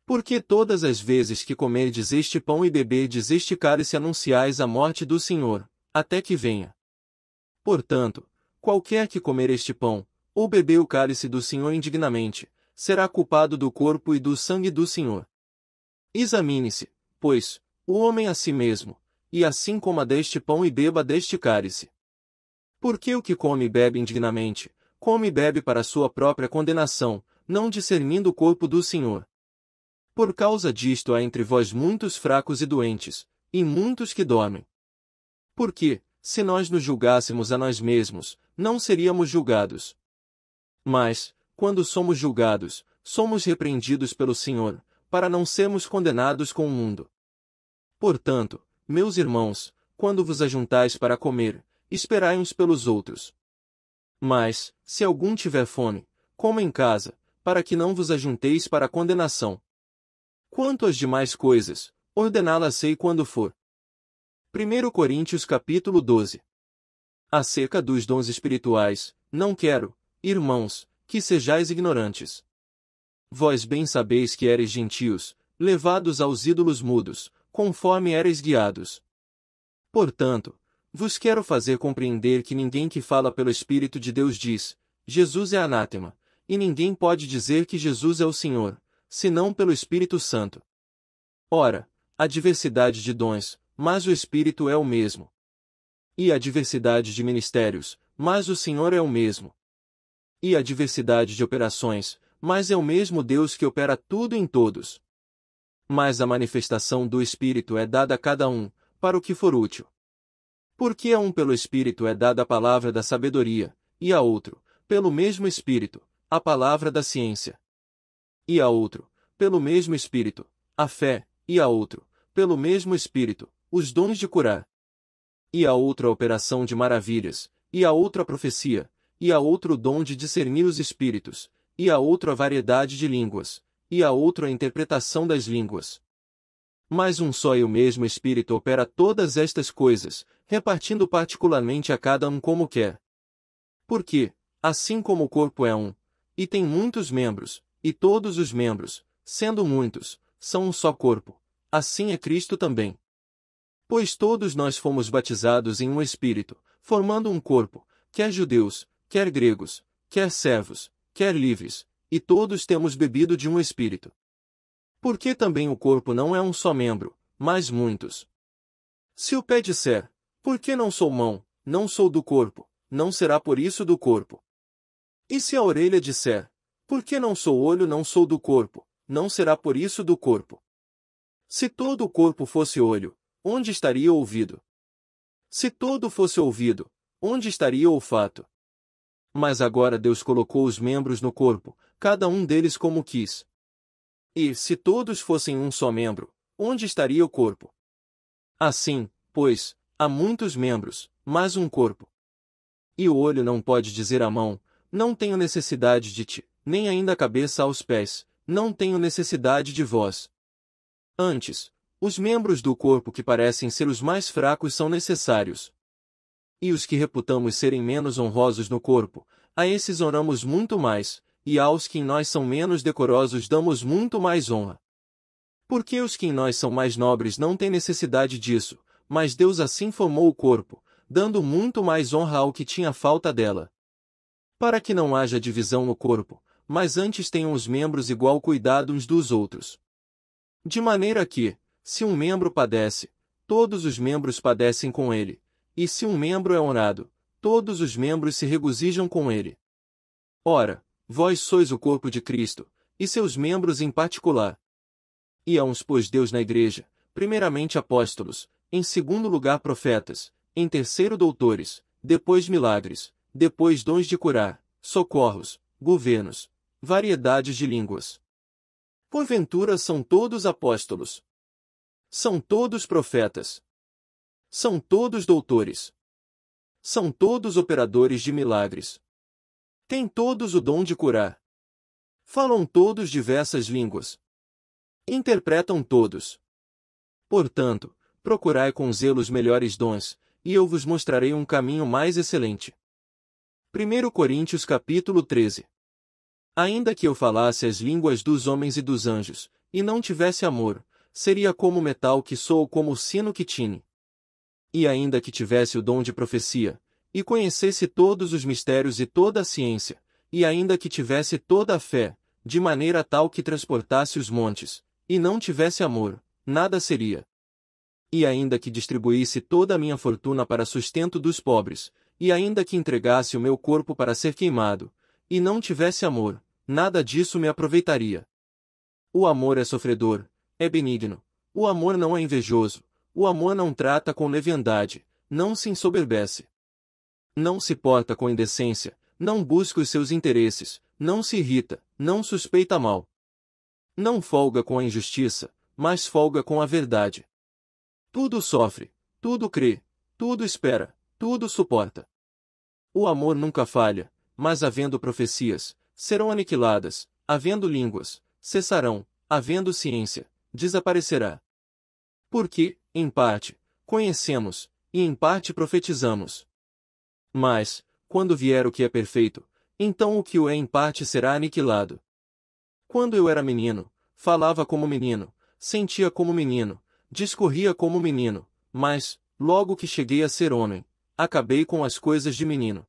Porque todas as vezes que comerdes este pão e beberdes este cálice anunciais a morte do Senhor, até que venha. Portanto, qualquer que comer este pão, ou beber o cálice do Senhor indignamente, será culpado do corpo e do sangue do Senhor. Examine-se, pois, o homem a si mesmo, e assim coma deste pão e beba deste cálice. Porque o que come e bebe indignamente, come e bebe para sua própria condenação, não discernindo o corpo do Senhor. Por causa disto há entre vós muitos fracos e doentes, e muitos que dormem. Porque, se nós nos julgássemos a nós mesmos, não seríamos julgados. Mas, quando somos julgados, somos repreendidos pelo Senhor, para não sermos condenados com o mundo. Portanto, meus irmãos, quando vos ajuntais para comer, esperai uns pelos outros. Mas, se algum tiver fome, coma em casa, para que não vos ajunteis para a condenação. Quanto às demais coisas, ordená-las-ei quando for. 1 Coríntios capítulo 12. Acerca dos dons espirituais, não quero, irmãos, que sejais ignorantes. Vós bem sabeis que eres gentios, levados aos ídolos mudos, conforme eres guiados. Portanto, vos quero fazer compreender que ninguém que fala pelo Espírito de Deus diz: Jesus é anátema, e ninguém pode dizer que Jesus é o Senhor, senão pelo Espírito Santo. Ora, há diversidade de dons, mas o Espírito é o mesmo. E há diversidade de ministérios, mas o Senhor é o mesmo. E há diversidade de operações, mas é o mesmo Deus que opera tudo em todos. Mas a manifestação do Espírito é dada a cada um, para o que for útil. Porque a um pelo Espírito é dada a palavra da sabedoria, e a outro, pelo mesmo Espírito, a palavra da ciência. E a outro, pelo mesmo Espírito, a fé, e a outro, pelo mesmo Espírito, os dons de curar. E a outro a operação de maravilhas, e a outro a profecia, e a outro o dom de discernir os espíritos, e a outro a variedade de línguas, e a outro a interpretação das línguas. Mas um só e o mesmo Espírito opera todas estas coisas, repartindo particularmente a cada um como quer. Porque, assim como o corpo é um, e tem muitos membros, e todos os membros, sendo muitos, são um só corpo, assim é Cristo também. Pois todos nós fomos batizados em um Espírito, formando um corpo, quer judeus, quer gregos, quer servos, quer livres, e todos temos bebido de um Espírito. Porque também o corpo não é um só membro, mas muitos. Se o pé disser: Por que não sou mão, não sou do corpo, não será por isso do corpo. E se a orelha disser: Por que não sou olho, não sou do corpo, não será por isso do corpo. Se todo o corpo fosse olho, onde estaria o ouvido? Se todo fosse ouvido, onde estaria o olfato? Mas agora Deus colocou os membros no corpo, cada um deles como quis. E, se todos fossem um só membro, onde estaria o corpo? Assim, pois, há muitos membros, mas um corpo. E o olho não pode dizer à mão: Não tenho necessidade de ti, nem ainda a cabeça aos pés: Não tenho necessidade de vós. Antes, os membros do corpo que parecem ser os mais fracos são necessários. E os que reputamos serem menos honrosos no corpo, a esses honramos muito mais, e aos que em nós são menos decorosos damos muito mais honra. Porque os que em nós são mais nobres não têm necessidade disso, mas Deus assim formou o corpo, dando muito mais honra ao que tinha falta dela. Para que não haja divisão no corpo, mas antes tenham os membros igual cuidado uns dos outros. De maneira que, se um membro padece, todos os membros padecem com ele, e se um membro é honrado, todos os membros se regozijam com ele. Ora, vós sois o corpo de Cristo, e seus membros em particular. E a uns pôs Deus na igreja, primeiramente apóstolos, em segundo lugar profetas, em terceiro doutores, depois milagres, depois dons de curar, socorros, governos, variedades de línguas. Porventura são todos apóstolos? São todos profetas? São todos doutores? são todos operadores de milagres. Têm todos o dom de curar. Falam todos diversas línguas. Interpretam todos. Portanto, procurai com zelo os melhores dons, e eu vos mostrarei um caminho mais excelente. 1 Coríntios capítulo 13. Ainda que eu falasse as línguas dos homens e dos anjos, e não tivesse amor, seria como o metal que soa ou como o sino que tine. E ainda que tivesse o dom de profecia, e conhecesse todos os mistérios e toda a ciência, e ainda que tivesse toda a fé, de maneira tal que transportasse os montes, e não tivesse amor, nada seria. E ainda que distribuísse toda a minha fortuna para sustento dos pobres, e ainda que entregasse o meu corpo para ser queimado, e não tivesse amor, nada disso me aproveitaria. O amor é sofredor, é benigno, o amor não é invejoso, o amor não trata com leviandade, não se ensoberbece. Não se porta com indecência, não busca os seus interesses, não se irrita, não suspeita mal. Não folga com a injustiça, mas folga com a verdade. Tudo sofre, tudo crê, tudo espera, tudo suporta. O amor nunca falha, mas havendo profecias, serão aniquiladas, havendo línguas, cessarão, havendo ciência, desaparecerá. Porque, em parte, conhecemos, e em parte profetizamos. Mas, quando vier o que é perfeito, então o que o é em parte será aniquilado. Quando eu era menino, falava como menino, sentia como menino, discorria como menino, mas, logo que cheguei a ser homem, acabei com as coisas de menino.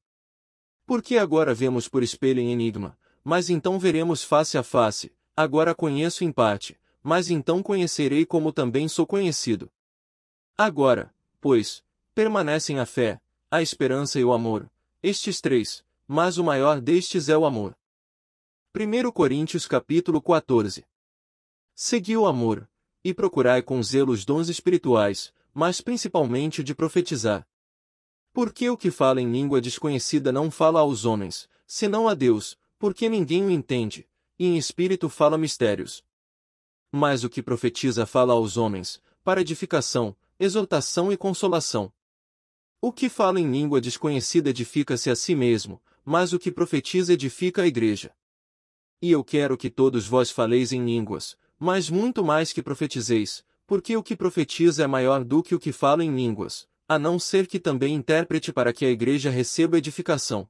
Porque agora vemos por espelho em enigma, mas então veremos face a face, agora conheço em parte, mas então conhecerei como também sou conhecido. Agora, pois, permanecem a fé, a esperança e o amor, estes três, mas o maior destes é o amor. 1 Coríntios capítulo 14. Segui o amor, e procurai com zelo os dons espirituais, mas principalmente o de profetizar. Porque o que fala em língua desconhecida não fala aos homens, senão a Deus, porque ninguém o entende, e em espírito fala mistérios. Mas o que profetiza fala aos homens, para edificação, exortação e consolação. O que fala em língua desconhecida edifica-se a si mesmo, mas o que profetiza edifica a igreja. E eu quero que todos vós faleis em línguas, mas muito mais que profetizeis, porque o que profetiza é maior do que o que fala em línguas, a não ser que também intérprete para que a igreja receba edificação.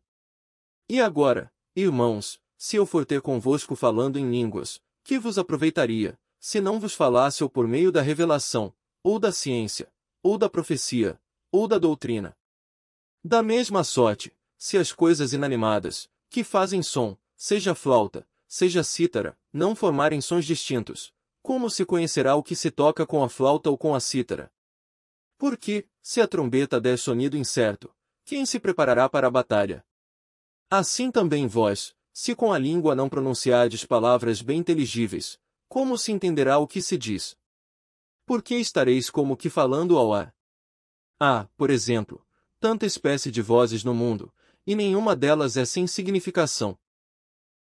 E agora, irmãos, se eu for ter convosco falando em línguas, que vos aproveitaria, se não vos falasse ou por meio da revelação, ou da ciência, ou da profecia, ou da doutrina? Da mesma sorte, se as coisas inanimadas, que fazem som, seja flauta, seja cítara, não formarem sons distintos, como se conhecerá o que se toca com a flauta ou com a cítara? Porque, se a trombeta der sonido incerto, quem se preparará para a batalha? Assim também vós, se com a língua não pronunciardes palavras bem inteligíveis, como se entenderá o que se diz? Porque estareis como que falando ao ar? Há, por exemplo, tanta espécie de vozes no mundo, e nenhuma delas é sem significação.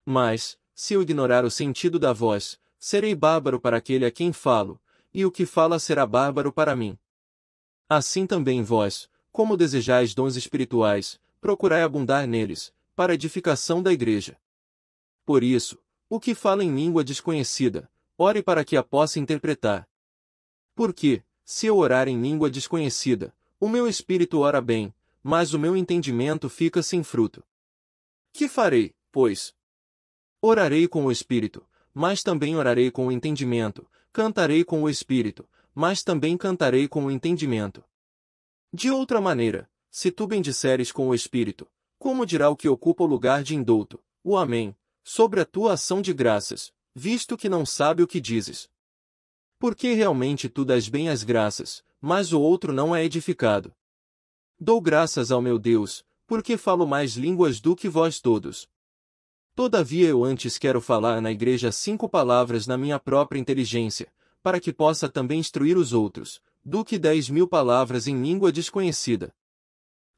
Mas, se eu ignorar o sentido da voz, serei bárbaro para aquele a quem falo, e o que fala será bárbaro para mim. Assim também vós, como desejais dons espirituais, procurai abundar neles, para a edificação da igreja. Por isso, o que fala em língua desconhecida, ore para que a possa interpretar. Porque, se eu orar em língua desconhecida, o meu espírito ora bem, mas o meu entendimento fica sem fruto. Que farei, pois? Orarei com o espírito, mas também orarei com o entendimento, cantarei com o espírito, mas também cantarei com o entendimento. De outra maneira, se tu bendisseres com o espírito, como dirá o que ocupa o lugar de indulto, o Amém, sobre a tua ação de graças, visto que não sabe o que dizes? Porque realmente tu dás bem as graças, mas o outro não é edificado. Dou graças ao meu Deus, porque falo mais línguas do que vós todos. Todavia eu antes quero falar na igreja 5 palavras na minha própria inteligência, para que possa também instruir os outros, do que 10.000 palavras em língua desconhecida.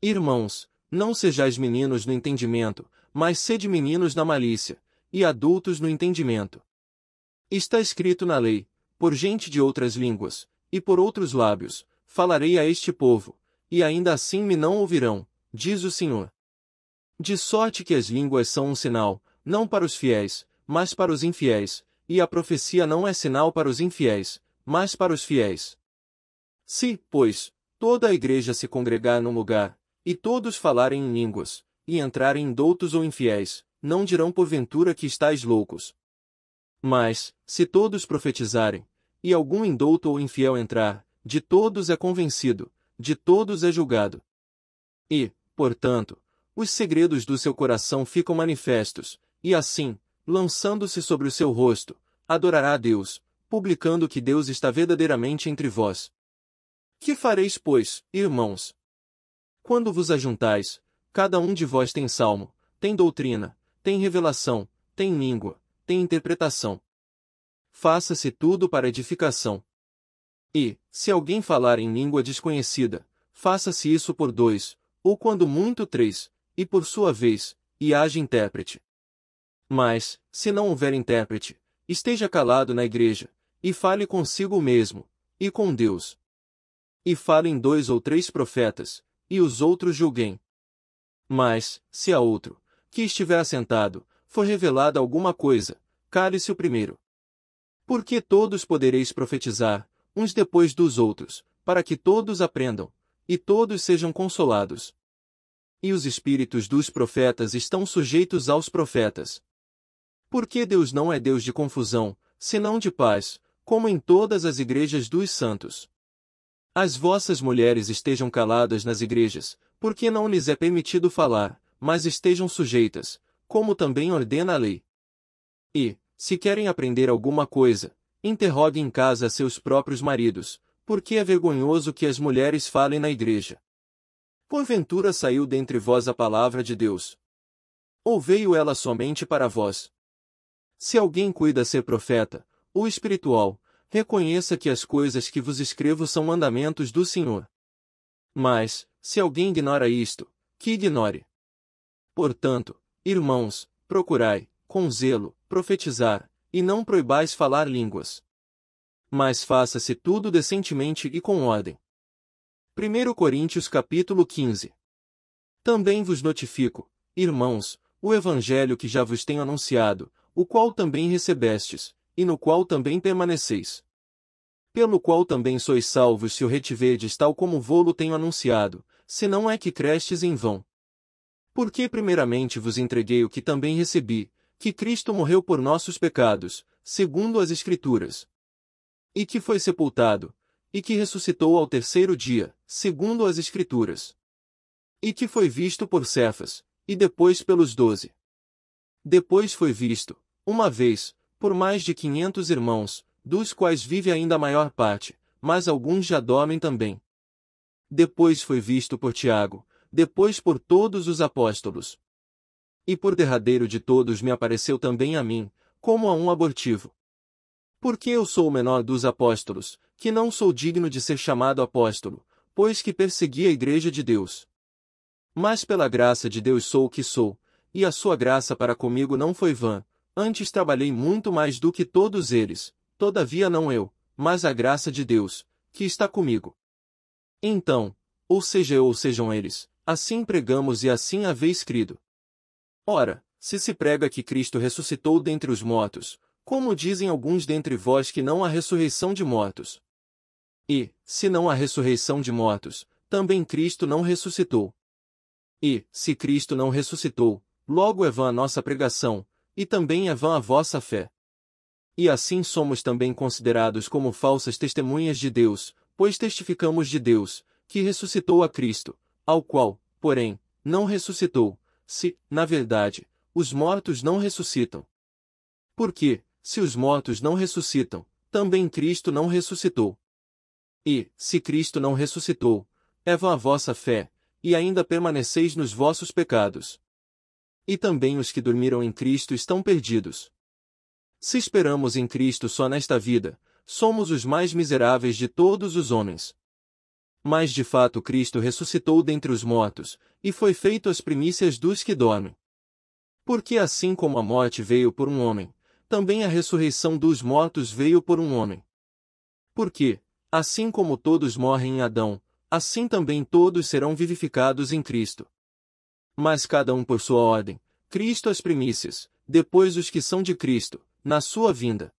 Irmãos, não sejais meninos no entendimento, mas sede meninos na malícia, e adultos no entendimento. Está escrito na lei, por gente de outras línguas, e por outros lábios, falarei a este povo, e ainda assim me não ouvirão, diz o Senhor. De sorte que as línguas são um sinal, não para os fiéis, mas para os infiéis, e a profecia não é sinal para os infiéis, mas para os fiéis. Se, pois, toda a igreja se congregar num lugar, e todos falarem em línguas, e entrarem indoutos ou infiéis, não dirão porventura que estáis loucos. Mas, se todos profetizarem, e algum indouto ou infiel entrar, de todos é convencido, de todos é julgado. E, portanto, os segredos do seu coração ficam manifestos, e assim, lançando-se sobre o seu rosto, adorará a Deus, publicando que Deus está verdadeiramente entre vós. Que fareis, pois, irmãos? Quando vos ajuntais, cada um de vós tem salmo, tem doutrina, tem revelação, tem língua, tem interpretação. Faça-se tudo para edificação. E, se alguém falar em língua desconhecida, faça-se isso por 2, ou quando muito 3, e por sua vez, e haja intérprete. Mas, se não houver intérprete, esteja calado na igreja, e fale consigo mesmo, e com Deus. E falem 2 ou 3 profetas, e os outros julguem. Mas, se a outro, que estiver assentado, for revelada alguma coisa, cale-se o primeiro. Porque todos podereis profetizar, uns depois dos outros, para que todos aprendam, e todos sejam consolados. E os espíritos dos profetas estão sujeitos aos profetas. Porque Deus não é Deus de confusão, senão de paz, como em todas as igrejas dos santos. As vossas mulheres estejam caladas nas igrejas, porque não lhes é permitido falar, mas estejam sujeitas, como também ordena a lei. E, se querem aprender alguma coisa, interroguem em casa seus próprios maridos, porque é vergonhoso que as mulheres falem na igreja. Porventura saiu dentre vós a palavra de Deus? Ou veio ela somente para vós? Se alguém cuida ser profeta, ou espiritual, reconheça que as coisas que vos escrevo são mandamentos do Senhor. Mas, se alguém ignora isto, que ignore. Portanto, irmãos, procurai, com zelo, profetizar, e não proibais falar línguas. Mas faça-se tudo decentemente e com ordem. 1 Coríntios capítulo 15. Também vos notifico, irmãos, o evangelho que já vos tenho anunciado, o qual também recebestes, e no qual também permaneceis. Pelo qual também sois salvos se o retiverdes tal como vô-lo tenho anunciado, se não é que crestes em vão. Porque primeiramente vos entreguei o que também recebi, que Cristo morreu por nossos pecados, segundo as Escrituras. E que foi sepultado, e que ressuscitou ao terceiro dia, segundo as Escrituras. E que foi visto por Cefas, e depois pelos 12. Depois foi visto, uma vez, por mais de 500 irmãos, dos quais vive ainda a maior parte, mas alguns já dormem também. Depois foi visto por Tiago, depois por todos os apóstolos. E por derradeiro de todos me apareceu também a mim, como a um abortivo. Porque eu sou o menor dos apóstolos, que não sou digno de ser chamado apóstolo, pois que persegui a igreja de Deus. Mas pela graça de Deus sou o que sou, e a sua graça para comigo não foi vã, antes trabalhei muito mais do que todos eles, todavia não eu, mas a graça de Deus, que está comigo. Então, ou seja eu ou sejam eles, assim pregamos e assim haveis crido. Ora, se prega que Cristo ressuscitou dentre os mortos, como dizem alguns dentre vós que não há ressurreição de mortos. E, se não há ressurreição de mortos, também Cristo não ressuscitou. E, se Cristo não ressuscitou, logo é vã a nossa pregação, e também é vã a vossa fé. E assim somos também considerados como falsas testemunhas de Deus, pois testificamos de Deus, que ressuscitou a Cristo, ao qual, porém, não ressuscitou, se, na verdade, os mortos não ressuscitam. Porque, se os mortos não ressuscitam, também Cristo não ressuscitou. E, se Cristo não ressuscitou, é vã a vossa fé, e ainda permaneceis nos vossos pecados. E também os que dormiram em Cristo estão perdidos. Se esperamos em Cristo só nesta vida, somos os mais miseráveis de todos os homens. Mas de fato Cristo ressuscitou dentre os mortos, e foi feito as primícias dos que dormem. Porque assim como a morte veio por um homem, também a ressurreição dos mortos veio por um homem. Porque, assim como todos morrem em Adão, assim também todos serão vivificados em Cristo. Mas cada um por sua ordem, Cristo as primícias, depois os que são de Cristo, na sua vinda.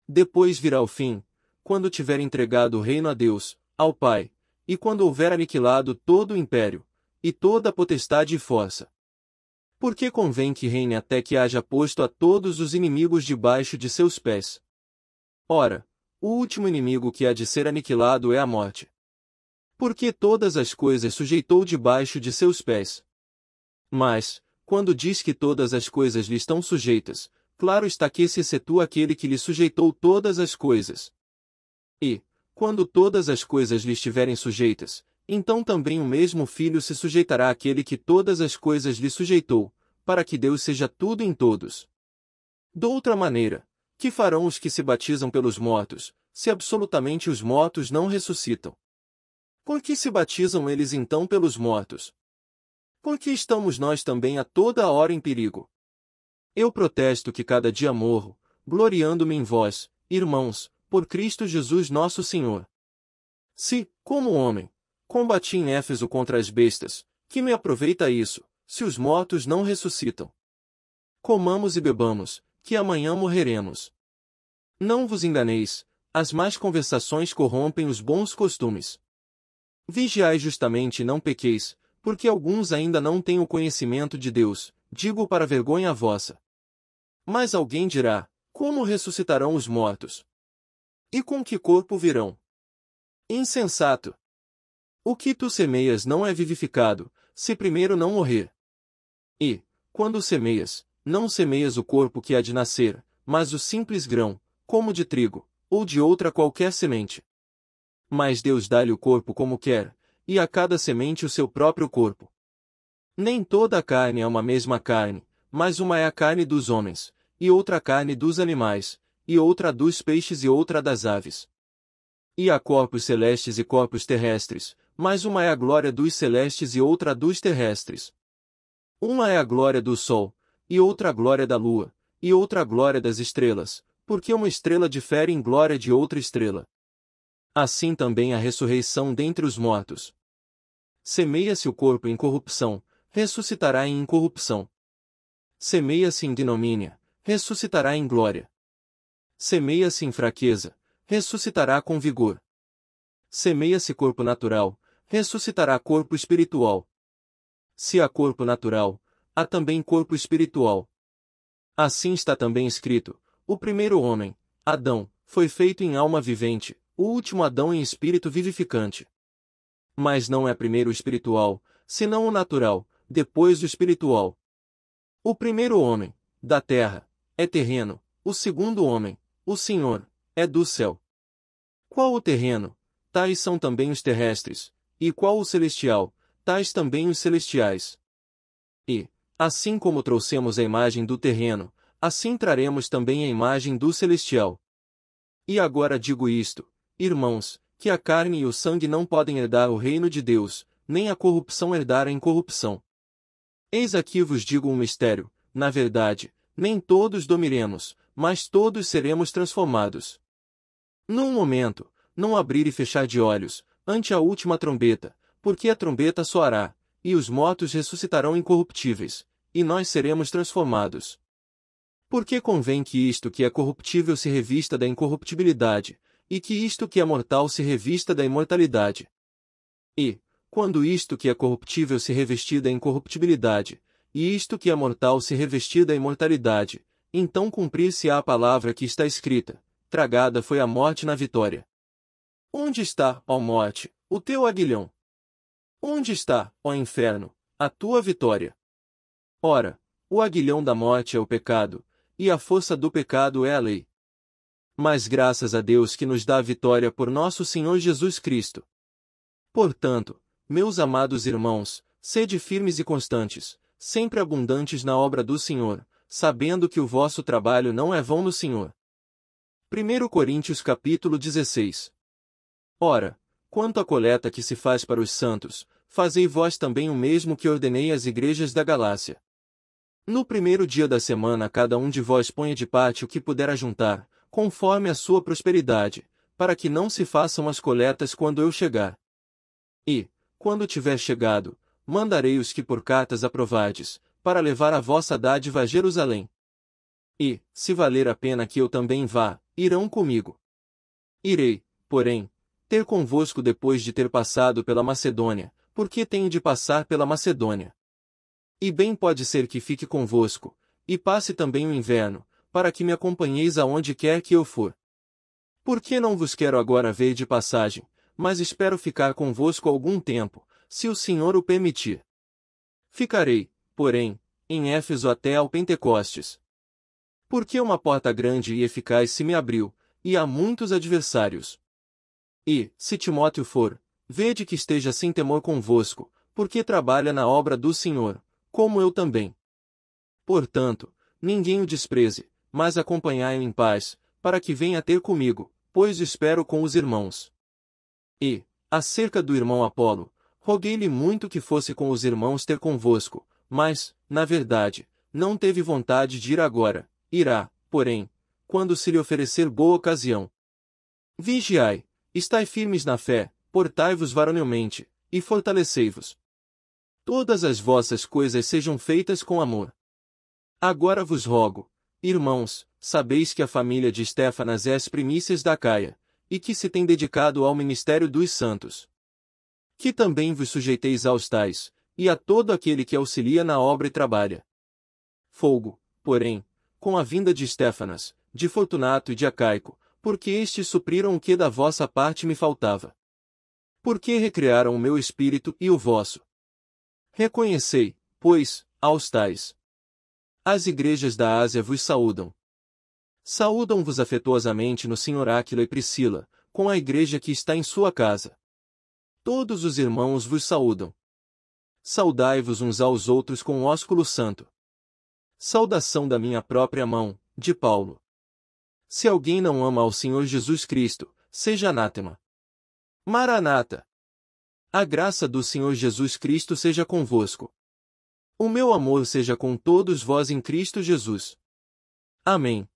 Depois virá o fim, quando tiver entregado o reino a Deus, ao Pai, e quando houver aniquilado todo o império, e toda a potestade e força. Porque convém que reine até que haja posto a todos os inimigos debaixo de seus pés. Ora, o último inimigo que há de ser aniquilado é a morte. Porque todas as coisas sujeitou debaixo de seus pés. Mas, quando diz que todas as coisas lhe estão sujeitas, claro está que se excetua aquele que lhe sujeitou todas as coisas. E, quando todas as coisas lhe estiverem sujeitas, então também o mesmo Filho se sujeitará àquele que todas as coisas lhe sujeitou, para que Deus seja tudo em todos. Doutra maneira, que farão os que se batizam pelos mortos, se absolutamente os mortos não ressuscitam? Por que se batizam eles então pelos mortos? Porque estamos nós também a toda a hora em perigo. Eu protesto que cada dia morro, gloriando-me em vós, irmãos, por Cristo Jesus nosso Senhor. Se, como homem, combati em Éfeso contra as bestas, que me aproveita isso, se os mortos não ressuscitam? Comamos e bebamos, que amanhã morreremos. Não vos enganeis, as más conversações corrompem os bons costumes. Vigiai justamente e não pequeis, porque alguns ainda não têm o conhecimento de Deus, digo para vergonha vossa. Mas alguém dirá, como ressuscitarão os mortos? E com que corpo virão? Insensato! O que tu semeias não é vivificado, se primeiro não morrer. E, quando semeias, não semeias o corpo que há de nascer, mas o simples grão, como de trigo, ou de outra qualquer semente. Mas Deus dá-lhe o corpo como quer, e a cada semente o seu próprio corpo. Nem toda a carne é uma mesma carne, mas uma é a carne dos homens, e outra a carne dos animais, e outra a dos peixes e outra a das aves. E há corpos celestes e corpos terrestres, mas uma é a glória dos celestes e outra a dos terrestres. Uma é a glória do sol, e outra a glória da lua, e outra a glória das estrelas, porque uma estrela difere em glória de outra estrela. Assim também a ressurreição dentre os mortos. Semeia-se o corpo em corrupção, ressuscitará em incorrupção. Semeia-se em ignomínia, ressuscitará em glória. Semeia-se em fraqueza, ressuscitará com vigor. Semeia-se corpo natural, ressuscitará corpo espiritual. Se há corpo natural, há também corpo espiritual. Assim está também escrito: o primeiro homem, Adão, foi feito em alma vivente, o último Adão em espírito vivificante. Mas não é primeiro o espiritual, senão o natural, depois o espiritual. O primeiro homem, da terra, é terreno, o segundo homem, o Senhor, é do céu. Qual o terreno? Tais são também os terrestres, e qual o celestial? Tais também os celestiais. E, assim como trouxemos a imagem do terreno, assim traremos também a imagem do celestial. E agora digo isto, irmãos, que a carne e o sangue não podem herdar o reino de Deus, nem a corrupção herdar a incorrupção. Eis aqui vos digo um mistério: na verdade, nem todos dormiremos, mas todos seremos transformados. Num momento, não abrir e fechar de olhos, ante a última trombeta, porque a trombeta soará, e os mortos ressuscitarão incorruptíveis, e nós seremos transformados. Porque convém que isto que é corruptível se revista da incorruptibilidade, e que isto que é mortal se revista da imortalidade. E, quando isto que é corruptível se revestir da incorruptibilidade, e isto que é mortal se revestir da imortalidade, então cumprir-se-á a palavra que está escrita: tragada foi a morte na vitória. Onde está, ó morte, o teu aguilhão? Onde está, ó inferno, a tua vitória? Ora, o aguilhão da morte é o pecado, e a força do pecado é a lei. Mas graças a Deus que nos dá a vitória por nosso Senhor Jesus Cristo. Portanto, meus amados irmãos, sede firmes e constantes, sempre abundantes na obra do Senhor, sabendo que o vosso trabalho não é vão no Senhor. 1 Coríntios capítulo 16. Ora, quanto à coleta que se faz para os santos, fazei vós também o mesmo que ordenei às igrejas da Galácia. No primeiro dia da semana cada um de vós ponha de parte o que puder ajuntar, conforme a sua prosperidade, para que não se façam as coletas quando eu chegar. E, quando tiver chegado, mandarei os que por cartas aprovardes, para levar a vossa dádiva a Jerusalém. E, se valer a pena que eu também vá, irão comigo. Irei, porém, ter convosco depois de ter passado pela Macedônia, porque tenho de passar pela Macedônia. E bem pode ser que fique convosco, e passe também o inverno, para que me acompanheis aonde quer que eu for. Porque não vos quero agora ver de passagem, mas espero ficar convosco algum tempo, se o Senhor o permitir. Ficarei, porém, em Éfeso até ao Pentecostes. Porque uma porta grande e eficaz se me abriu, e há muitos adversários. E, se Timóteo for, vede que esteja sem temor convosco, porque trabalha na obra do Senhor, como eu também. Portanto, ninguém o despreze, mas acompanhai-o em paz, para que venha ter comigo, pois espero com os irmãos. E, acerca do irmão Apolo, roguei-lhe muito que fosse com os irmãos ter convosco, mas, na verdade, não teve vontade de ir agora, irá, porém, quando se lhe oferecer boa ocasião. Vigiai, estai firmes na fé, portai-vos varonilmente, e fortalecei-vos. Todas as vossas coisas sejam feitas com amor. Agora vos rogo, irmãos, sabeis que a família de Estéfanas é as primícias da Acaia, e que se tem dedicado ao ministério dos santos. Que também vos sujeiteis aos tais, e a todo aquele que auxilia na obra e trabalha. Folgo, porém, com a vinda de Estéfanas, de Fortunato e de Acaico, porque estes supriram o que da vossa parte me faltava. Porque recriaram o meu espírito e o vosso. Reconhecei, pois, aos tais. As igrejas da Ásia vos saúdam. Saúdam-vos afetuosamente no Senhor Áquila e Priscila, com a igreja que está em sua casa. Todos os irmãos vos saúdam. Saudai-vos uns aos outros com ósculo santo. Saudação da minha própria mão, de Paulo. Se alguém não ama ao Senhor Jesus Cristo, seja anátema. Maranata. A graça do Senhor Jesus Cristo seja convosco. O meu amor seja com todos vós em Cristo Jesus. Amém.